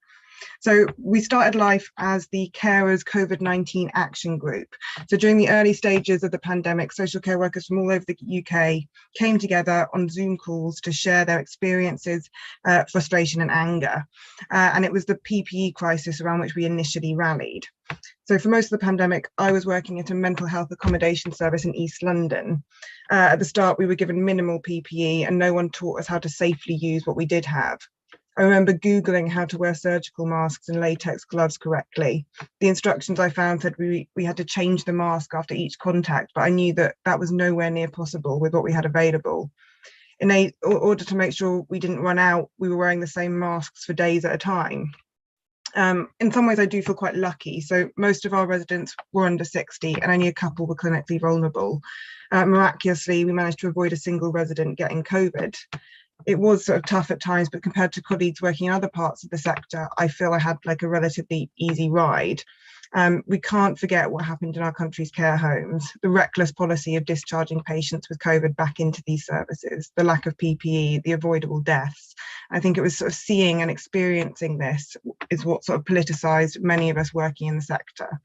So we started life as the Carers COVID-19 Action Group. So during the early stages of the pandemic, social care workers from all over the UK came together on Zoom calls to share their experiences, frustration and anger. And it was the PPE crisis around which we initially rallied. So for most of the pandemic, I was working at a mental health accommodation service in East London. At the start, we were given minimal PPE and no one taught us how to safely use what we did have. I remember Googling how to wear surgical masks and latex gloves correctly. The instructions I found said we had to change the mask after each contact, but I knew that that was nowhere near possible with what we had available. In order to make sure we didn't run out, we were wearing the same masks for days at a time. In some ways, I do feel quite lucky. So most of our residents were under 60 and only a couple were clinically vulnerable. Miraculously, we managed to avoid a single resident getting COVID. It was sort of tough at times, but compared to colleagues working in other parts of the sector, I feel I had like a relatively easy ride. We can't forget what happened in our country's care homes, the reckless policy of discharging patients with COVID back into these services, the lack of PPE, the avoidable deaths. I think it was sort of seeing and experiencing this is what sort of politicised many of us working in the sector.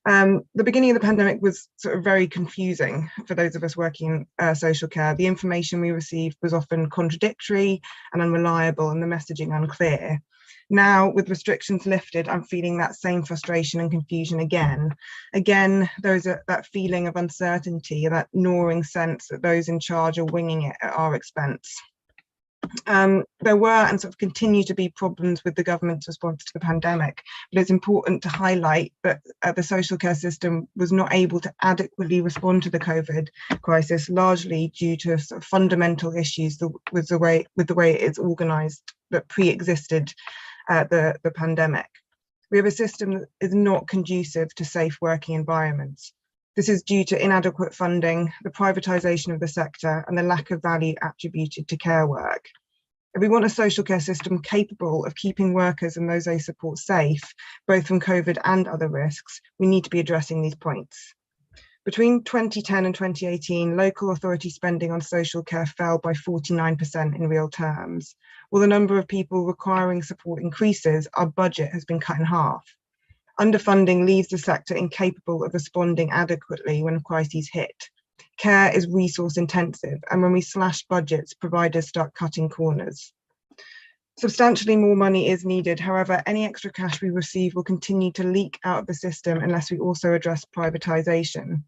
The beginning of the pandemic was sort of very confusing for those of us working in social care. The information we received was often contradictory and unreliable and the messaging unclear. Now, with restrictions lifted, I'm feeling that same frustration and confusion again. Again, there's that feeling of uncertainty, that gnawing sense that those in charge are winging it at our expense. There were and sort of continue to be problems with the government's response to the pandemic, but it's important to highlight that the social care system was not able to adequately respond to the COVID crisis, largely due to sort of fundamental issues with the way it is organised that pre-existed the pandemic. We have a system that is not conducive to safe working environments. This is due to inadequate funding, the privatisation of the sector, and the lack of value attributed to care work. If we want a social care system capable of keeping workers and those they support safe, both from COVID and other risks, we need to be addressing these points. Between 2010 and 2018, local authority spending on social care fell by 49% in real terms. While the number of people requiring support increases, our budget has been cut in half. Underfunding leaves the sector incapable of responding adequately when crises hit. Care is resource intensive, and when we slash budgets, providers start cutting corners. Substantially more money is needed. However, any extra cash we receive will continue to leak out of the system unless we also address privatisation.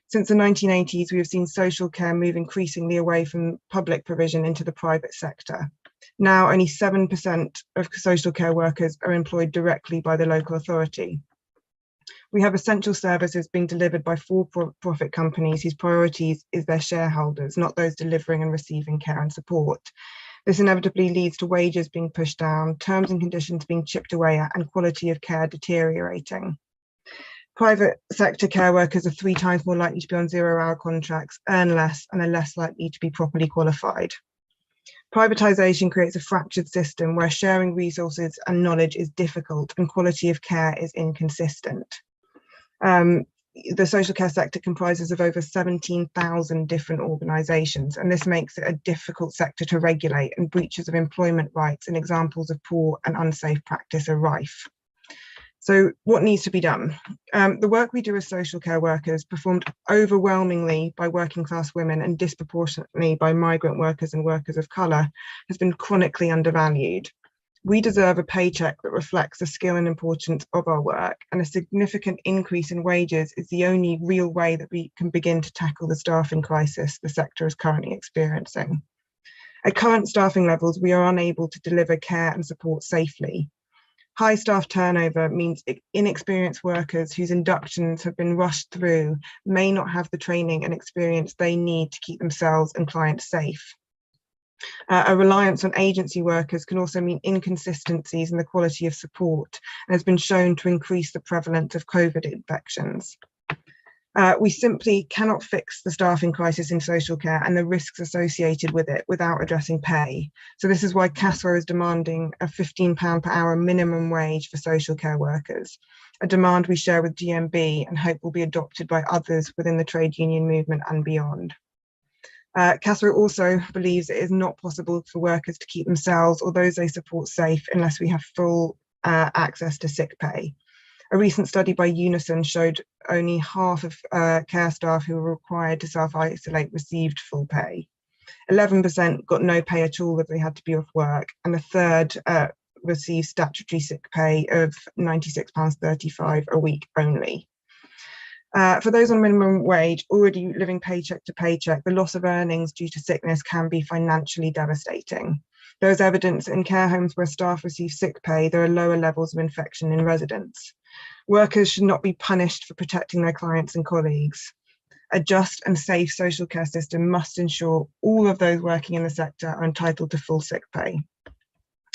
Since the 1980s, we have seen social care move increasingly away from public provision into the private sector. Now, only 7% of social care workers are employed directly by the local authority. We have essential services being delivered by for-profit companies whose priorities is their shareholders, not those delivering and receiving care and support. This inevitably leads to wages being pushed down, terms and conditions being chipped away at, and quality of care deteriorating. Private sector care workers are 3 times more likely to be on zero-hour contracts, earn less, and are less likely to be properly qualified. Privatisation creates a fractured system where sharing resources and knowledge is difficult and quality of care is inconsistent. The social care sector comprises of over 17,000 different organisations, and this makes it a difficult sector to regulate, and breaches of employment rights and examples of poor and unsafe practice are rife. So what needs to be done? The work we do as social care workers, performed overwhelmingly by working class women and disproportionately by migrant workers and workers of colour, has been chronically undervalued. We deserve a paycheck that reflects the skill and importance of our work, and a significant increase in wages is the only real way that we can begin to tackle the staffing crisis the sector is currently experiencing. At current staffing levels, we are unable to deliver care and support safely. High staff turnover means inexperienced workers whose inductions have been rushed through may not have the training and experience they need to keep themselves and clients safe. A reliance on agency workers can also mean inconsistencies in the quality of support and has been shown to increase the prevalence of COVID infections. We simply cannot fix the staffing crisis in social care and the risks associated with it without addressing pay. So this is why CASRO is demanding a £15 per hour minimum wage for social care workers, a demand we share with GMB and hope will be adopted by others within the trade union movement and beyond. CASRO also believes it is not possible for workers to keep themselves or those they support safe unless we have full access to sick pay. A recent study by Unison showed only half of care staff who were required to self-isolate received full pay. 11% got no pay at all if they had to be off work, and a third received statutory sick pay of £96.35 a week only. For those on minimum wage, already living paycheck to paycheck, the loss of earnings due to sickness can be financially devastating. There is evidence in care homes where staff receive sick pay, there are lower levels of infection in residents. Workers should not be punished for protecting their clients and colleagues. A just and safe social care system must ensure all of those working in the sector are entitled to full sick pay.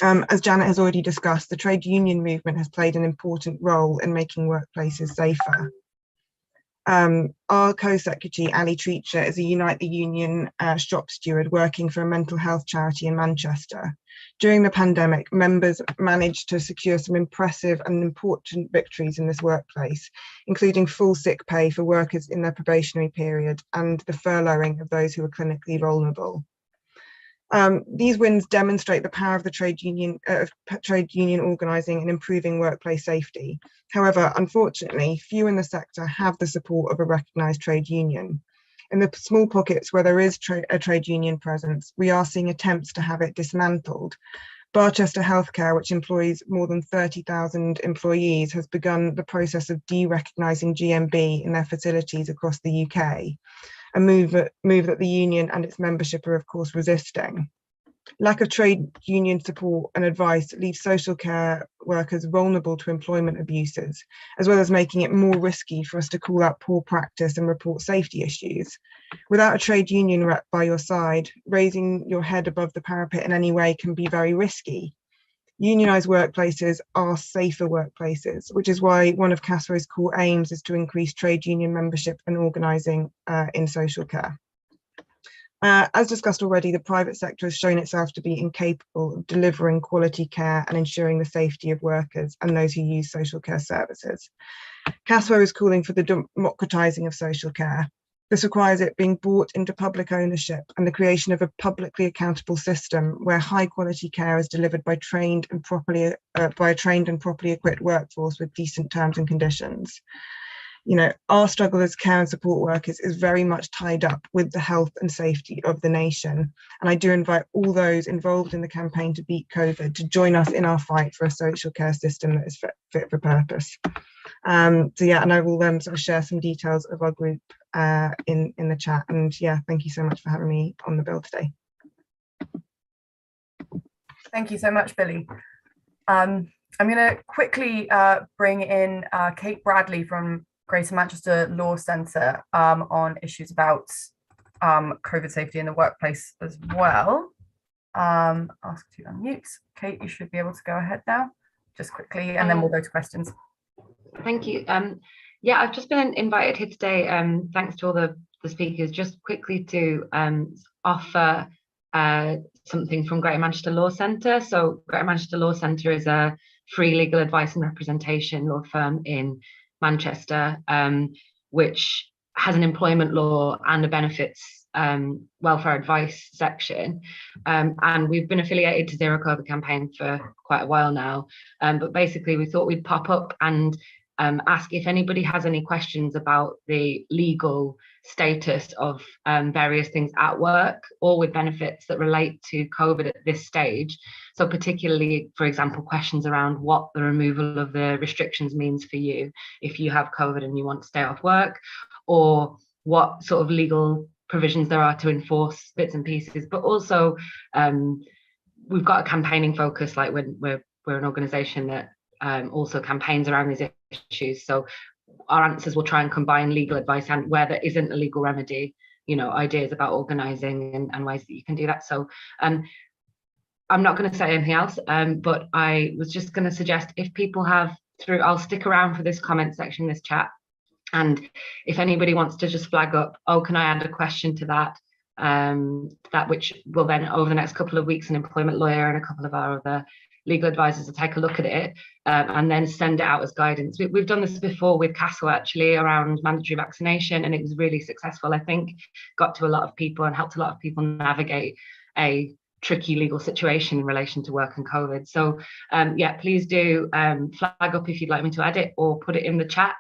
As Janet has already discussed, the trade union movement has played an important role in making workplaces safer. Our co-secretary, Ali Treacher, is a Unite the Union shop steward working for a mental health charity in Manchester. During the pandemic, members managed to secure some impressive and important victories in this workplace, including full sick pay for workers in their probationary period and the furloughing of those who are clinically vulnerable. These wins demonstrate the power of the trade union organising and improving workplace safety. However, unfortunately, few in the sector have the support of a recognised trade union. In the small pockets where there is a trade union presence, we are seeing attempts to have it dismantled. Barchester Healthcare, which employs more than 30,000 employees, has begun the process of de-recognising GMB in their facilities across the UK. A move that the union and its membership are of course resisting. Lack of trade union support and advice leaves social care workers vulnerable to employment abuses, as well as making it more risky for us to call out poor practice and report safety issues. Without a trade union rep by your side, raising your head above the parapet in any way can be very risky. Unionised workplaces are safer workplaces, which is why one of CASRO's core aims is to increase trade union membership and organising in social care. As discussed already, the private sector has shown itself to be incapable of delivering quality care and ensuring the safety of workers and those who use social care services. CASRO is calling for the democratising of social care. This requires it being brought into public ownership and the creation of a publicly accountable system where high quality care is delivered by a trained and properly equipped workforce with decent terms and conditions. You know, our struggle as care and support workers is very much tied up with the health and safety of the nation. And I do invite all those involved in the campaign to beat COVID to join us in our fight for a social care system that is fit for purpose. So yeah, and I will sort of share some details of our group in the chat. And yeah, thank you so much for having me on the bill today.
Thank you so much, Billie. I'm going to quickly bring in Kate Bradley from Greater Manchester Law Centre on issues about COVID safety in the workplace as well. Ask to unmute. Kate, you should be able to go ahead now, just quickly, and then we'll go to questions.
Thank you. Yeah, I've just been invited here today, thanks to all the speakers, just quickly to offer something from Greater Manchester Law Centre. So Greater Manchester Law Centre is a free legal advice and representation law firm in Manchester, which has an employment law and a benefits welfare advice section, and we've been affiliated to Zero COVID campaign for quite a while now, but basically we thought we'd pop up and ask if anybody has any questions about the legal status of various things at work or with benefits that relate to COVID at this stage. So particularly, for example, questions around what the removal of the restrictions means for you if you have COVID and you want to stay off work, or what sort of legal provisions there are to enforce bits and pieces. But also we've got a campaigning focus, like when we're an organisation that also campaigns around these issues. So our answers will try and combine legal advice and where there isn't a legal remedy, ideas about organising and ways that you can do that. So I'm not going to say anything else, but I was just going to suggest if people have I'll stick around for this comment section, this chat. And if anybody wants to just flag up, oh, can I add a question to that? That which will then, over the next couple of weeks, an employment lawyer and a couple of our other legal advisors will take a look at it and then send it out as guidance. We've done this before with Castle, actually, around mandatory vaccination, and it was really successful, I think, got to a lot of people and helped a lot of people navigate a tricky legal situation in relation to work and COVID. So yeah, please do flag up if you'd like me to add it, or put it in the chat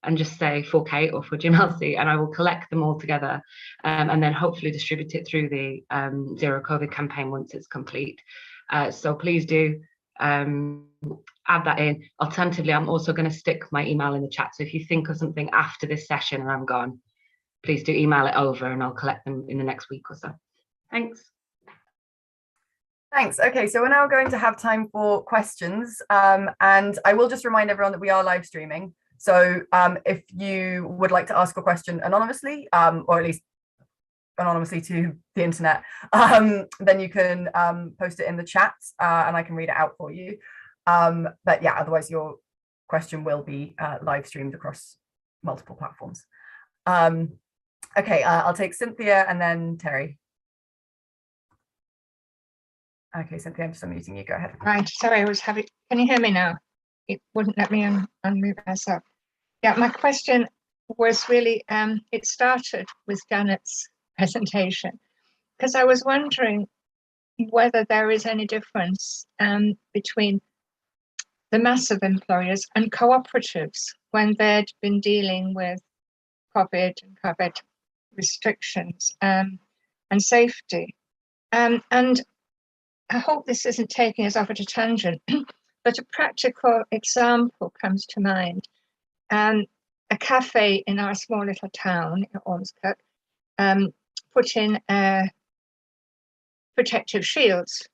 and just say for Kate or for Jim Elsie, and I will collect them all together and then hopefully distribute it through the Zero COVID campaign once it's complete. So please do add that in. Alternatively, I'm also going to stick my email in the chat. So if you think of something after this session and I'm gone, please do email it over and I'll collect them in the next week or so. Thanks.
Thanks. Okay, so we're now going to have time for questions. And I will just remind everyone that we are live streaming. So if you would like to ask a question anonymously, or at least anonymously to the internet, then you can post it in the chat and I can read it out for you. But yeah, otherwise your question will be live streamed across multiple platforms. Okay, I'll take Cynthia and then Terry. Okay, Cynthia, I'm just unmuting you. Go ahead.
Right, sorry, I was having, can you hear me now? It wouldn't let me unmute myself. Yeah, my question was really, it started with Janet's presentation, because I was wondering whether there is any difference between the massive employers and cooperatives when they'd been dealing with COVID and COVID restrictions and safety. And I hope this isn't taking us off at a tangent, but a practical example comes to mind. A cafe in our small little town in Ormskirk put in protective shields,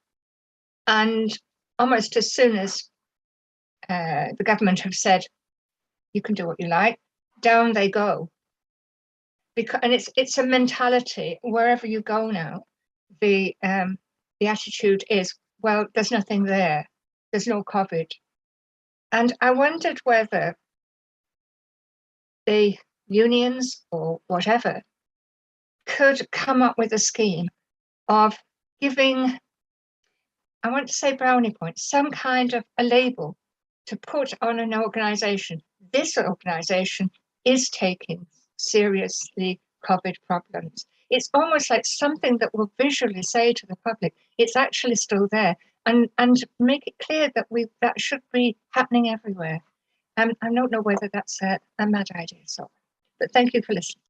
and almost as soon as the government have said you can do what you like, down they go. And it's a mentality wherever you go now. The attitude is, well, there's nothing there, there's no COVID. And I wondered whether the unions or whatever could come up with a scheme of giving, I want to say brownie points, some kind of a label to put on an organisation. This organisation is taking seriously COVID problems. It's almost like something that will visually say to the public, it's actually still there, and make it clear that that should be happening everywhere. I don't know whether that's a mad idea, so, but thank you for listening.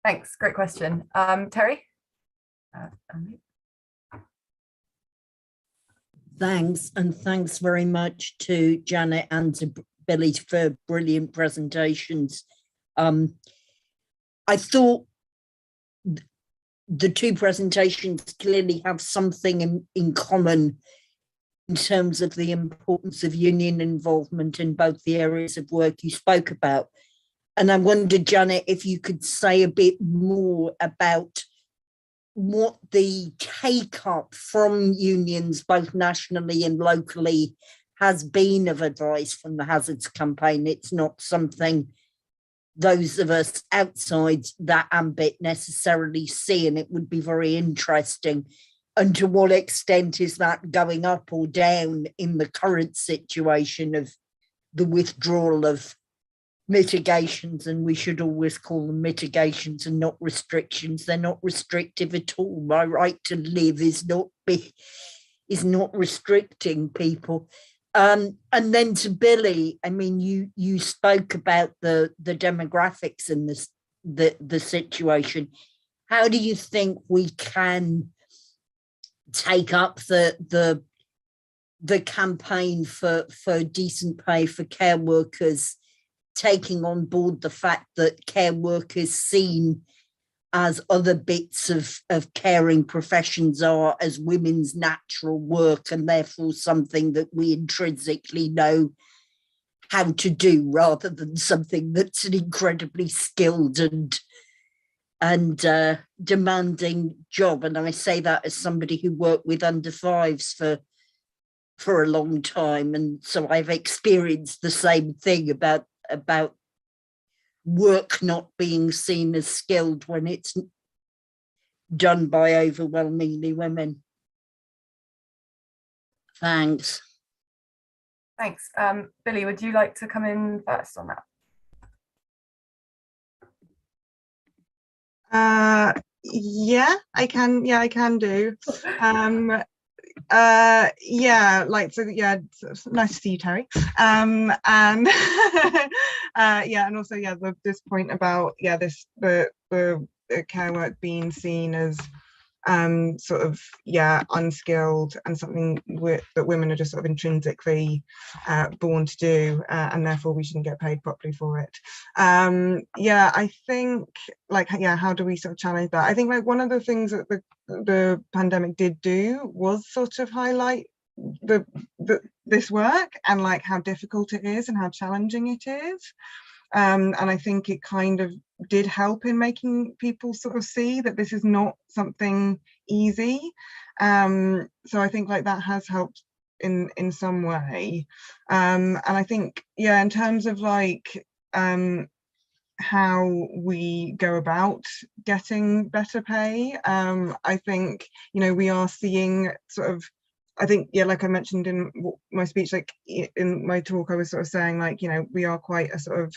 Thanks, great question. Terry?
Thanks, and thanks very much to Janet and to Billie for brilliant presentations. I thought the two presentations clearly have something in common in terms of the importance of union involvement in both the areas of work you spoke about. And I wondered, Janet, if you could say a bit more about what the take-up from unions, both nationally and locally, has been of advice from the Hazards campaign. It's not something those of us outside that ambit necessarily see, and it would be very interesting. And to what extent is that going up or down in the current situation of the withdrawal of mitigations? And we should always call them mitigations and not restrictions. They're not restrictive at all. My right to live is not restricting people. And then to Billie, I mean, you spoke about the demographics in this the situation. How do you think we can take up the campaign for decent pay for care workers, taking on board the fact that care work is seen as other bits of caring professions are, as women's natural work, and therefore something that we intrinsically know how to do, rather than something that's an incredibly skilled and demanding job. And I say that as somebody who worked with under fives for a long time, and so I've experienced the same thing about work not being seen as skilled when it's done by overwhelmingly women. Thanks.
Thanks. Billie, would you like to come in first on that?
Yeah, I can. Yeah, I can do. Yeah, like, so yeah, it's nice to see you, Terry. And yeah, and also this point about the care work being seen as sort of unskilled and something that women are just sort of intrinsically born to do, and therefore we shouldn't get paid properly for it. I think how do we sort of challenge that? I think like one of the things that the pandemic did do was sort of highlight this work and like how difficult it is and how challenging it is. And I think it kind of did help in making people sort of see that this is not something easy. So I think like that has helped in some way. And I think, in terms of like how we go about getting better pay, I think, we are seeing sort of, I think, like I mentioned in my speech, like in my talk, I was sort of saying like, we are quite a sort of,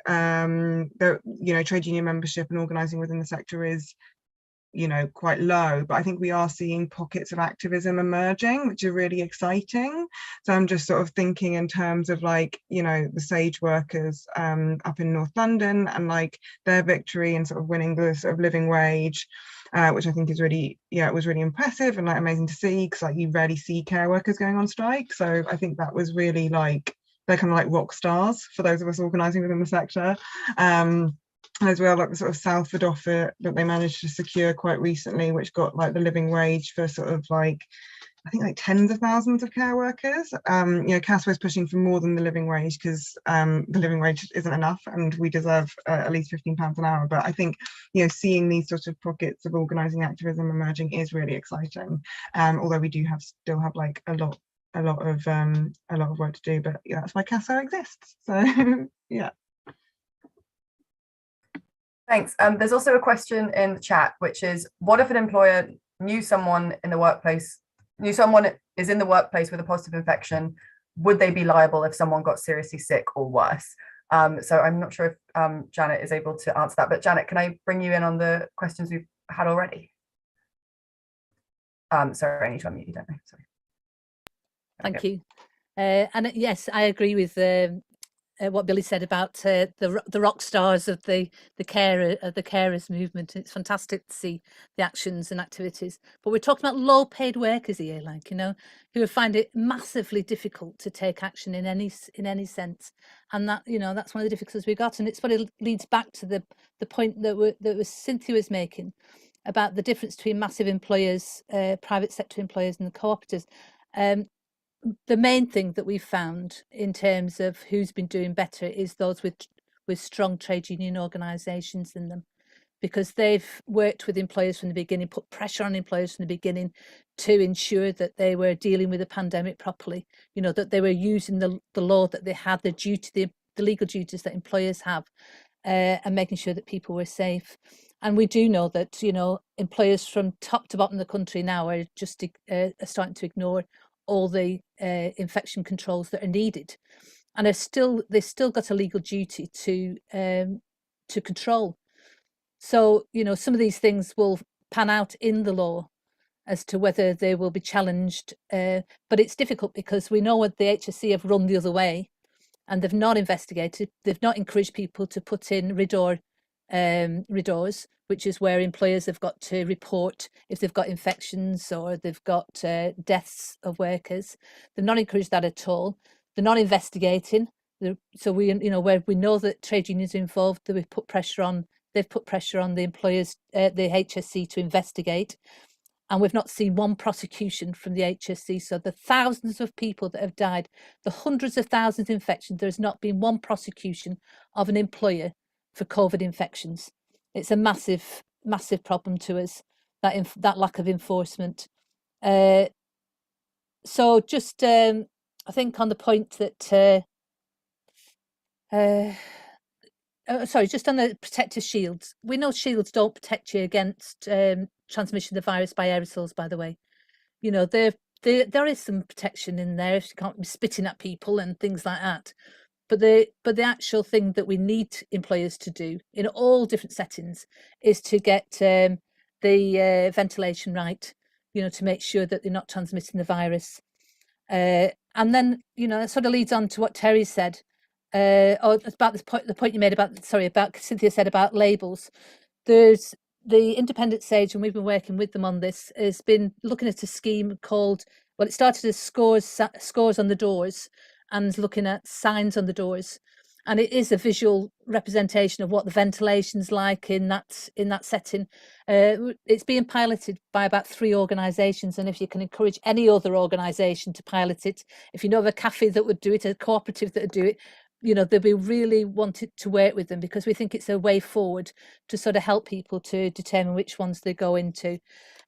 trade union membership and organising within the sector is, quite low, but I think we are seeing pockets of activism emerging, which are really exciting. So I'm just sort of thinking in terms of like, the Sage workers up in North London and like their victory and sort of winning the sort of living wage, which I think is really, it was really impressive and like amazing to see, because like you rarely see care workers going on strike. So I think that was really like, they're kind of like rock stars for those of us organising within the sector. As well, like the sort of Salford offer that they managed to secure quite recently, which got like the living wage for sort of like, I think like tens of thousands of care workers. Casper is pushing for more than the living wage, because the living wage isn't enough and we deserve at least £15 an hour. But I think, seeing these sort of pockets of organising activism emerging is really exciting. Although we do still have like a lot of work to do, but that's why CASO exists. So yeah.
Thanks. There's also a question in the chat, which is, what if an employer knew someone is in the workplace with a positive infection? Would they be liable if someone got seriously sick or worse? So I'm not sure if Janet is able to answer that, but Janet, can I bring you in on the questions we've had already? Sorry, I need to unmute you, don't I? Sorry.
Thank you. And yes, I agree with what Billie said about the rock stars of the carers movement. It's fantastic to see the actions and activities. But we're talking about low-paid workers here, like, who find it massively difficult to take action in any sense. And that, that's one of the difficulties we got. And it's what it leads back to the point that Cynthia was making about the difference between massive employers, private sector employers, and the cooperatives. The main thing that we've found in terms of who's been doing better is those with strong trade union organisations in them, because they've worked with employers from the beginning, put pressure on employers from the beginning to ensure that they were dealing with the pandemic properly, that they were using the law that they had, the legal duties that employers have, and making sure that people were safe. And we do know that, employers from top to bottom of the country now are just are starting to ignore all the infection controls that are needed, and they've still got a legal duty to control. So some of these things will pan out in the law as to whether they will be challenged, but it's difficult because we know what the HSE have run the other way, and they've not investigated, they've not encouraged people to put in RIDORs, which is where employers have got to report if they've got infections or they've got deaths of workers. They've not encouraged that at all. They're not investigating. So we, where we know that trade unions are involved, that we put pressure on they've put pressure on the employers, the HSC, to investigate. And we've not seen one prosecution from the HSC. So the thousands of people that have died, the hundreds of thousands of infections, there has not been one prosecution of an employer for COVID infections. It's a massive, massive problem to us, that lack of enforcement. So just, I think on the point that, sorry, just on the protective shields. We know shields don't protect you against transmission of the virus by aerosols, by the way. You know, there is some protection in there if you can't be spitting at people and things like that. But the actual thing that we need employers to do in all different settings is to get the ventilation right, you know, to make sure that they're not transmitting the virus. And then, you know, it sort of leads on to what Terry said, or about this point, the point you made about, sorry, about Cynthia said about labels. There's the Independent Sage, and we've been working with them on this, has been looking at a scheme called, well, it started as scores on the doors and looking at signs on the doors. And it is a visual representation of what the ventilation's like in that setting. It's being piloted by about 3 organisations, and if you can encourage any other organisation to pilot it, if you know of a cafe that would do it, a cooperative that would do it, you know, they'll be really wanted to work with them, because we think it's a way forward to sort of help people to determine which ones they go into.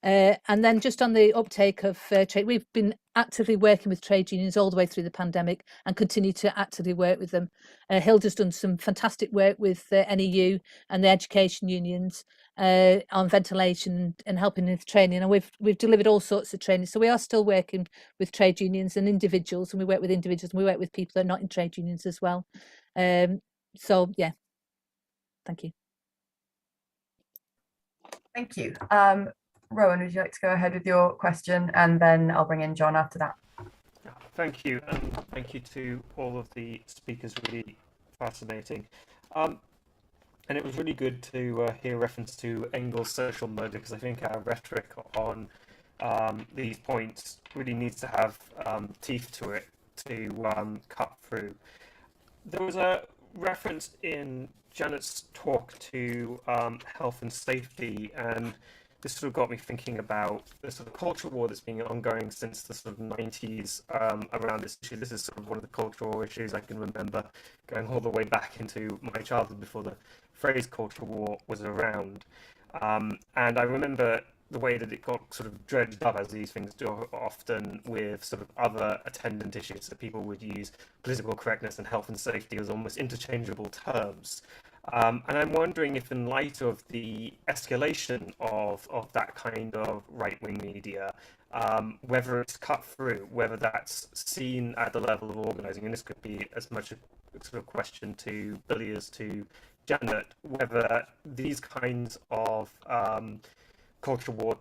And then just on the uptake of trade, we've been actively working with trade unions all the way through the pandemic and continue to actively work with them. Hilda's done some fantastic work with NEU and the education unions on ventilation and helping with training, and we've delivered all sorts of training. So we are still working with trade unions and individuals, and we work with individuals, and we work with people that are not in trade unions as well. So yeah, thank you.
Thank you. Rowan, would you like to go ahead with your question, and then I'll bring in John after that?
Thank you, and thank you to all of the speakers. Really fascinating. And it was really good to hear reference to Engels' social murder, because I think our rhetoric on these points really needs to have teeth to it to cut through. There was a reference in Janet's talk to health and safety, and this sort of got me thinking about the sort of cultural war that's been ongoing since the sort of 90s around this issue. This is sort of one of the cultural issues I can remember going all the way back into my childhood before the phrase cultural war was around. And I remember the way that it got sort of dredged up, as these things do often, with sort of other attendant issues. So people would use political correctness and health and safety as almost interchangeable terms. And I'm wondering if, in light of the escalation of that kind of right-wing media, whether it's cut through, whether that's seen at the level of organising, and this could be as much a sort of question to Billie as to Janet, whether these kinds of cultural war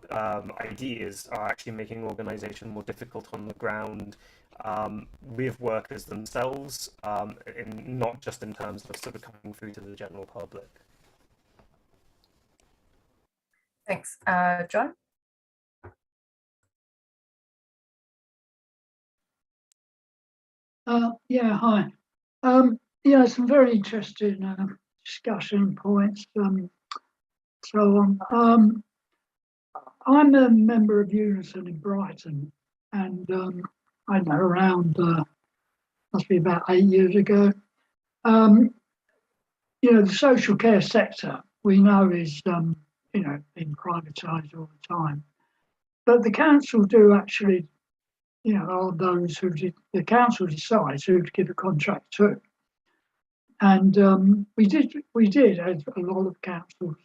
ideas are actually making organisation more difficult on the ground, with workers themselves, not just in terms of sort of coming through to the general public.
Thanks. John?
Yeah, hi. Yeah, some very interesting discussion points, so on. I'm a member of Unison in Brighton, and I don't know, around must be about 8 years ago. You know, the social care sector we know is you know, being privatised all the time, but the council do actually, you know, are those who the council decides who to give a contract to, and we did as a lot of councils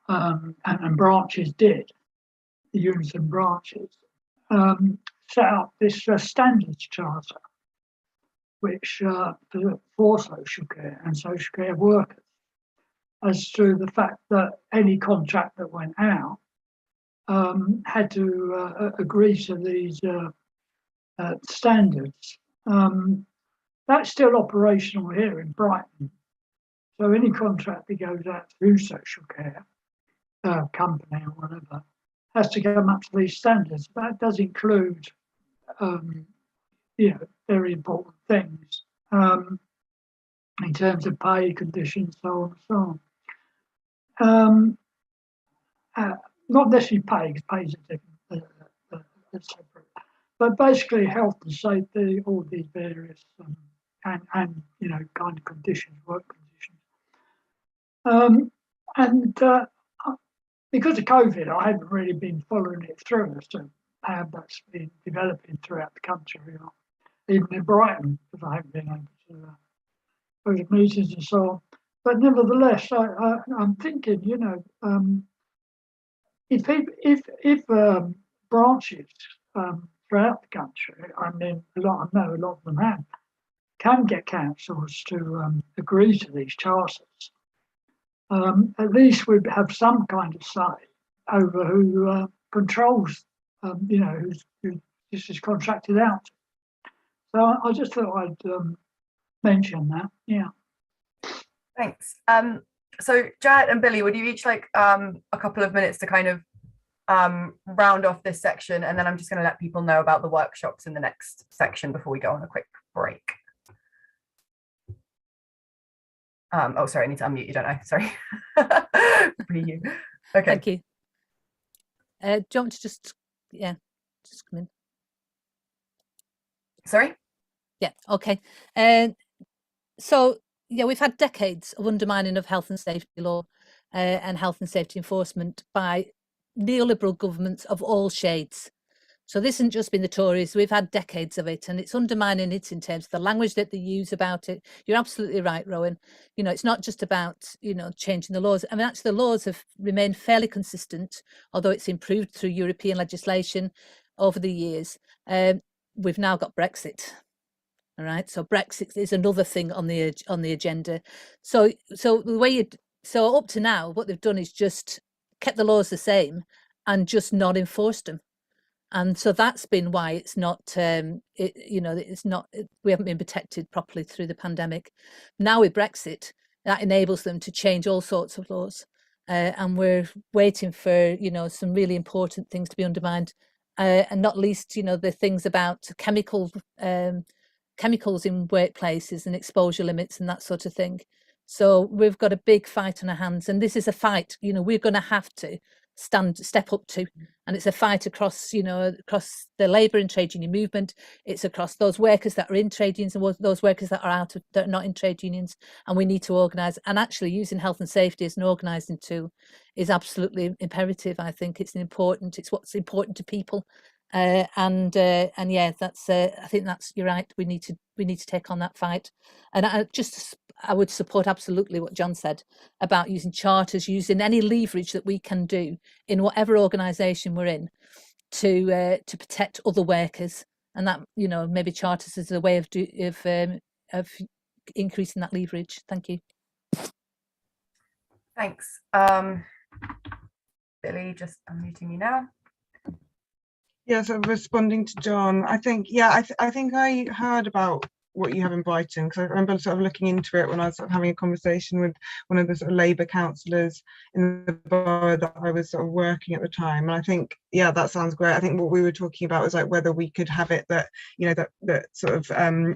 and branches did, the Unison branches, set up this standards charter, which for social care and social care workers, as to the fact that any contract that went out had to agree to these standards. That's still operational here in Brighton. So any contract that goes out through social care company or whatever has to come up to these standards. That does include, you know, very important things in terms of pay conditions, so on and so on. not necessarily pay, because pay is a different, separate, but basically health and safety, all these various and kind of conditions, work conditions. Because of COVID, I haven't really been following it through as to how that's been developing throughout the country, even in Brighton, because I haven't been able to go to meetings and so on. But nevertheless, I'm thinking, if branches throughout the country, I know a lot of them can get councils to agree to these charters. At least we'd have some kind of say over who controls, who this is contracted out. So I just thought I'd mention that. Yeah.
Thanks. So Janet and Billie, would you each like a couple of minutes to kind of round off this section, and then I'm just going to let people know about the workshops in the next section before we go on a quick break. Oh, sorry, I need to unmute you, don't I? Sorry. You. Okay.
Thank you. Do you want me to just come in?
Sorry?
Yeah, okay. So, yeah, we've had decades of undermining of health and safety law and health and safety enforcement by neoliberal governments of all shades. So this hasn't just been the Tories, we've had decades of it, and it's undermining it in terms of the language that they use about it. You're absolutely right, Rowan. It's not just about, changing the laws. I mean, actually the laws have remained fairly consistent, although it's improved through European legislation over the years. We've now got Brexit. All right, so Brexit is another thing on the agenda. So the way so up to now, what they've done is just kept the laws the same and just not enforced them. And so that's been why it's not, it's not, we haven't been protected properly through the pandemic. Now with Brexit, that enables them to change all sorts of laws. And we're waiting for, some really important things to be undermined. And not least, the things about chemicals in workplaces and exposure limits and that sort of thing. So we've got a big fight on our hands. And this is a fight, we're going to have to step up to, and it's a fight across across the labour and trade union movement. It's across those workers that are in trade unions and those workers that are not in trade unions, and we need to organise. And actually using health and safety as an organising tool is absolutely imperative. I think it's what's important to people, and yeah, that's I think that's, you're right, we need to take on that fight. And I would support absolutely what John said about using charters, using any leverage that we can do in whatever organisation we're in to protect other workers, and that maybe charters is a way of increasing that leverage. Thank you.
Thanks. Billie, just unmuting you now.
Yeah, so responding to John, I think, yeah, I think I heard about what you have in Brighton, because I remember sort of looking into it when I was sort of having a conversation with one of the sort of Labour councillors in the borough that I was sort of working at the time. And I think, yeah, that sounds great. I think what we were talking about was like whether we could have it that, that sort of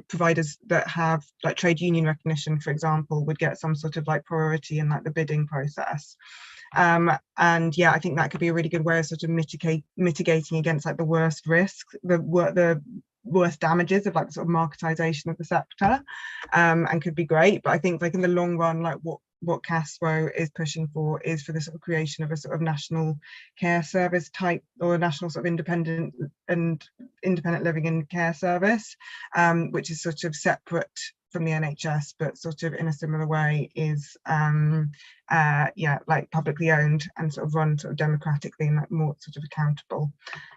providers that have like trade union recognition, for example, would get some sort of like priority in like the bidding process. And yeah, I think that could be a really good way of sort of mitigating against like the worst risks, the worst damages of like sort of marketisation of the sector, and could be great. But I think like in the long run, like what CASWO is pushing for is for the sort of creation of a sort of national care service type, or a national sort of independent living and care service, which is sort of separate from the NHS, but sort of in a similar way is yeah, like publicly owned and sort of run sort of democratically and like more sort of accountable.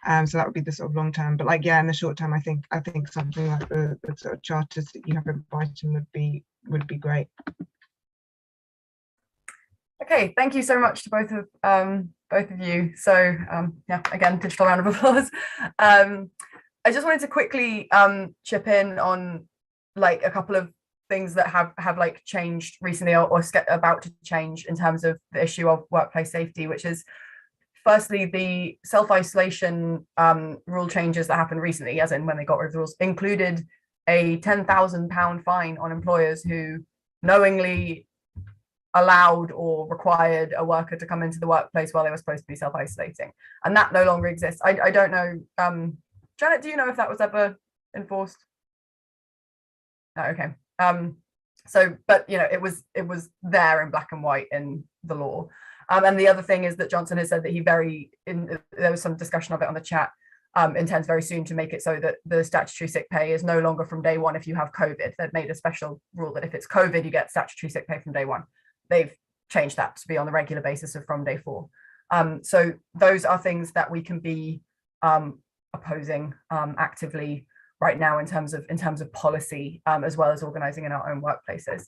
So that would be the sort of long term. But like, yeah, in the short term, I think something like the sort of charters that you have in Brighton would be great.
Okay, thank you so much to both of you. So yeah, again, digital round of applause. I just wanted to quickly chip in on like a couple of things that have like changed recently or about to change in terms of the issue of workplace safety, which is firstly the self-isolation rule changes that happened recently, as in when they got rid of the rules, included a £10,000 fine on employers who knowingly allowed or required a worker to come into the workplace while they were supposed to be self-isolating, and that no longer exists. I don't know, Janet, do you know if that was ever enforced? No, okay. So, but you know, it was there in black and white in the law. And the other thing is that Johnson has said that there was some discussion of it on the chat, intends very soon to make it so that the statutory sick pay is no longer from day one if you have COVID. They've made a special rule that if it's COVID, you get statutory sick pay from day one. They've changed that to be on the regular basis of from day 4. So those are things that we can be opposing actively right now in terms of policy, as well as organising in our own workplaces.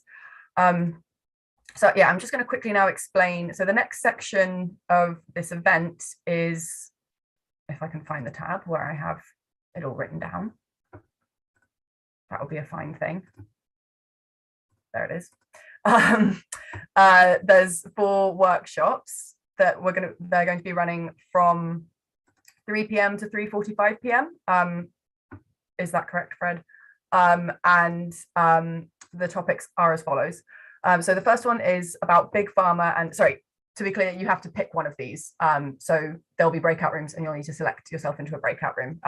So yeah, I'm just going to quickly now explain. So the next section of this event is, if I can find the tab where I have it all written down, that will be a fine thing. There it is. There's 4 workshops that they're going to be running from 3 p.m. to 3:45 p.m. Is that correct, Fred? And the topics are as follows. So the first one is about Big Pharma, and sorry, to be clear, you have to pick one of these. So there'll be breakout rooms and you'll need to select yourself into a breakout room.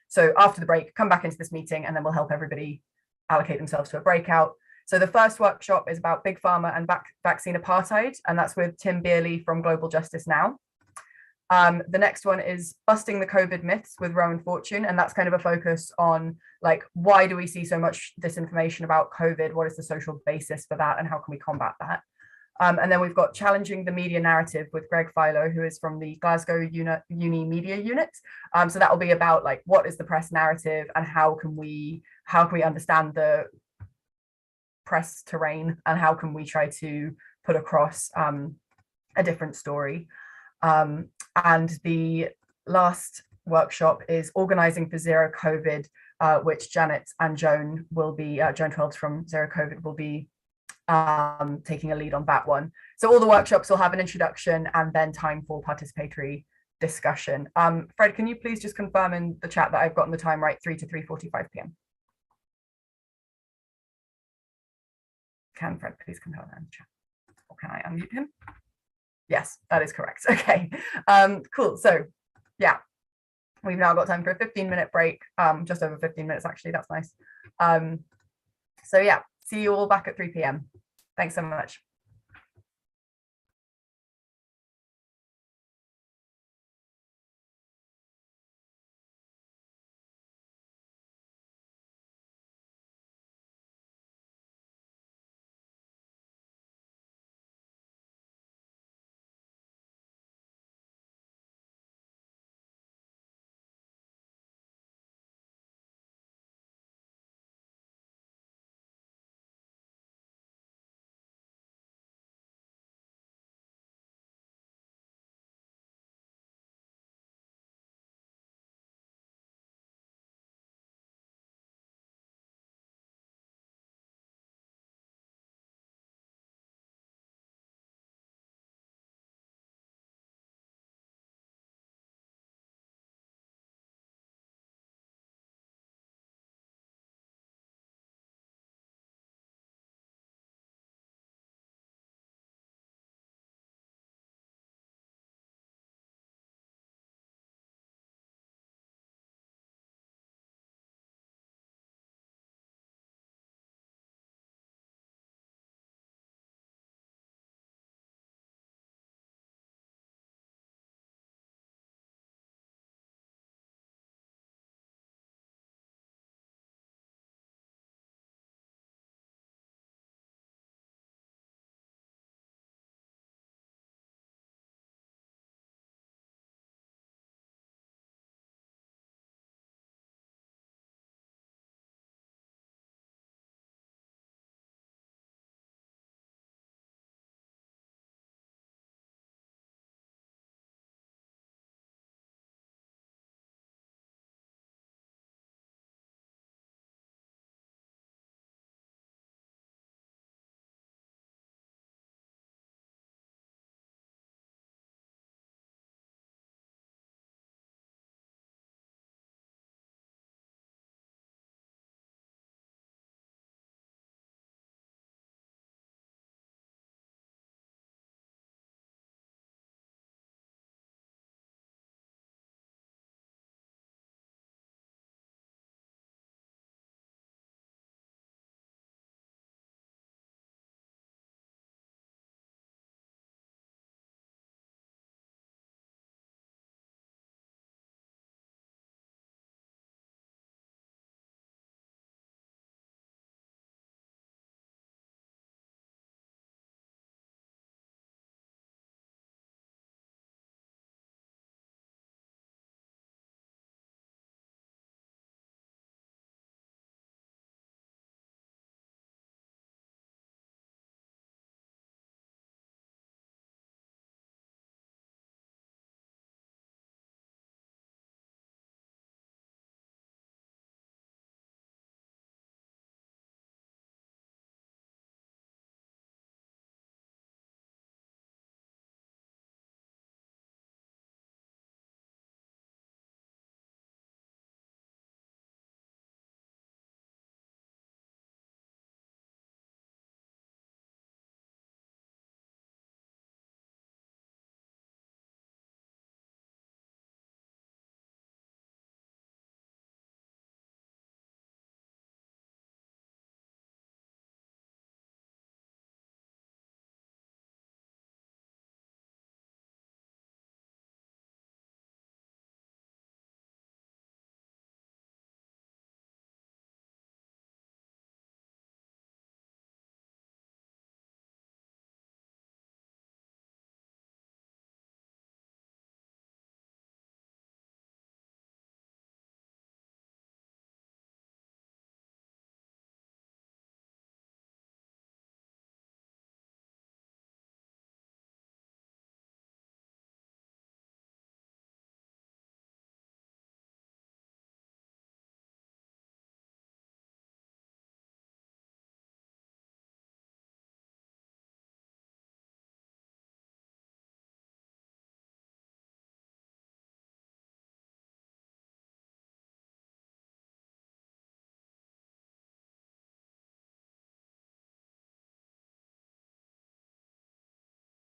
So after the break, come back into this meeting and then we'll help everybody allocate themselves to a breakout. So the first workshop is about Big Pharma and vaccine apartheid, and that's with Tim Billie from Global Justice Now. The next one is Busting the COVID Myths with Rowan Fortune, and that's kind of a focus on, like, why do we see so much disinformation about COVID? What is the social basis for that, and how can we combat that? And then we've got Challenging the Media Narrative with Greg Philo, who is from the Glasgow Uni Media Unit. So that will be about, like, what is the press narrative and how can we understand the press terrain, and how can we try to put across a different story. And the last workshop is Organising for Zero COVID, which Janet and Joan will be, Joan Twelves from Zero COVID will be taking a lead on that one. So all the workshops will have an introduction and then time for participatory discussion. Fred, can you please just confirm in the chat that I've gotten the time right, 3 to 3:45 p.m. Can Fred please confirm that in the chat? Or can I unmute him? Yes, that is correct. Okay, cool. So yeah, we've now got time for a 15-minute break, just over 15 minutes actually, that's nice. So yeah, see you all back at 3 p.m. Thanks so much.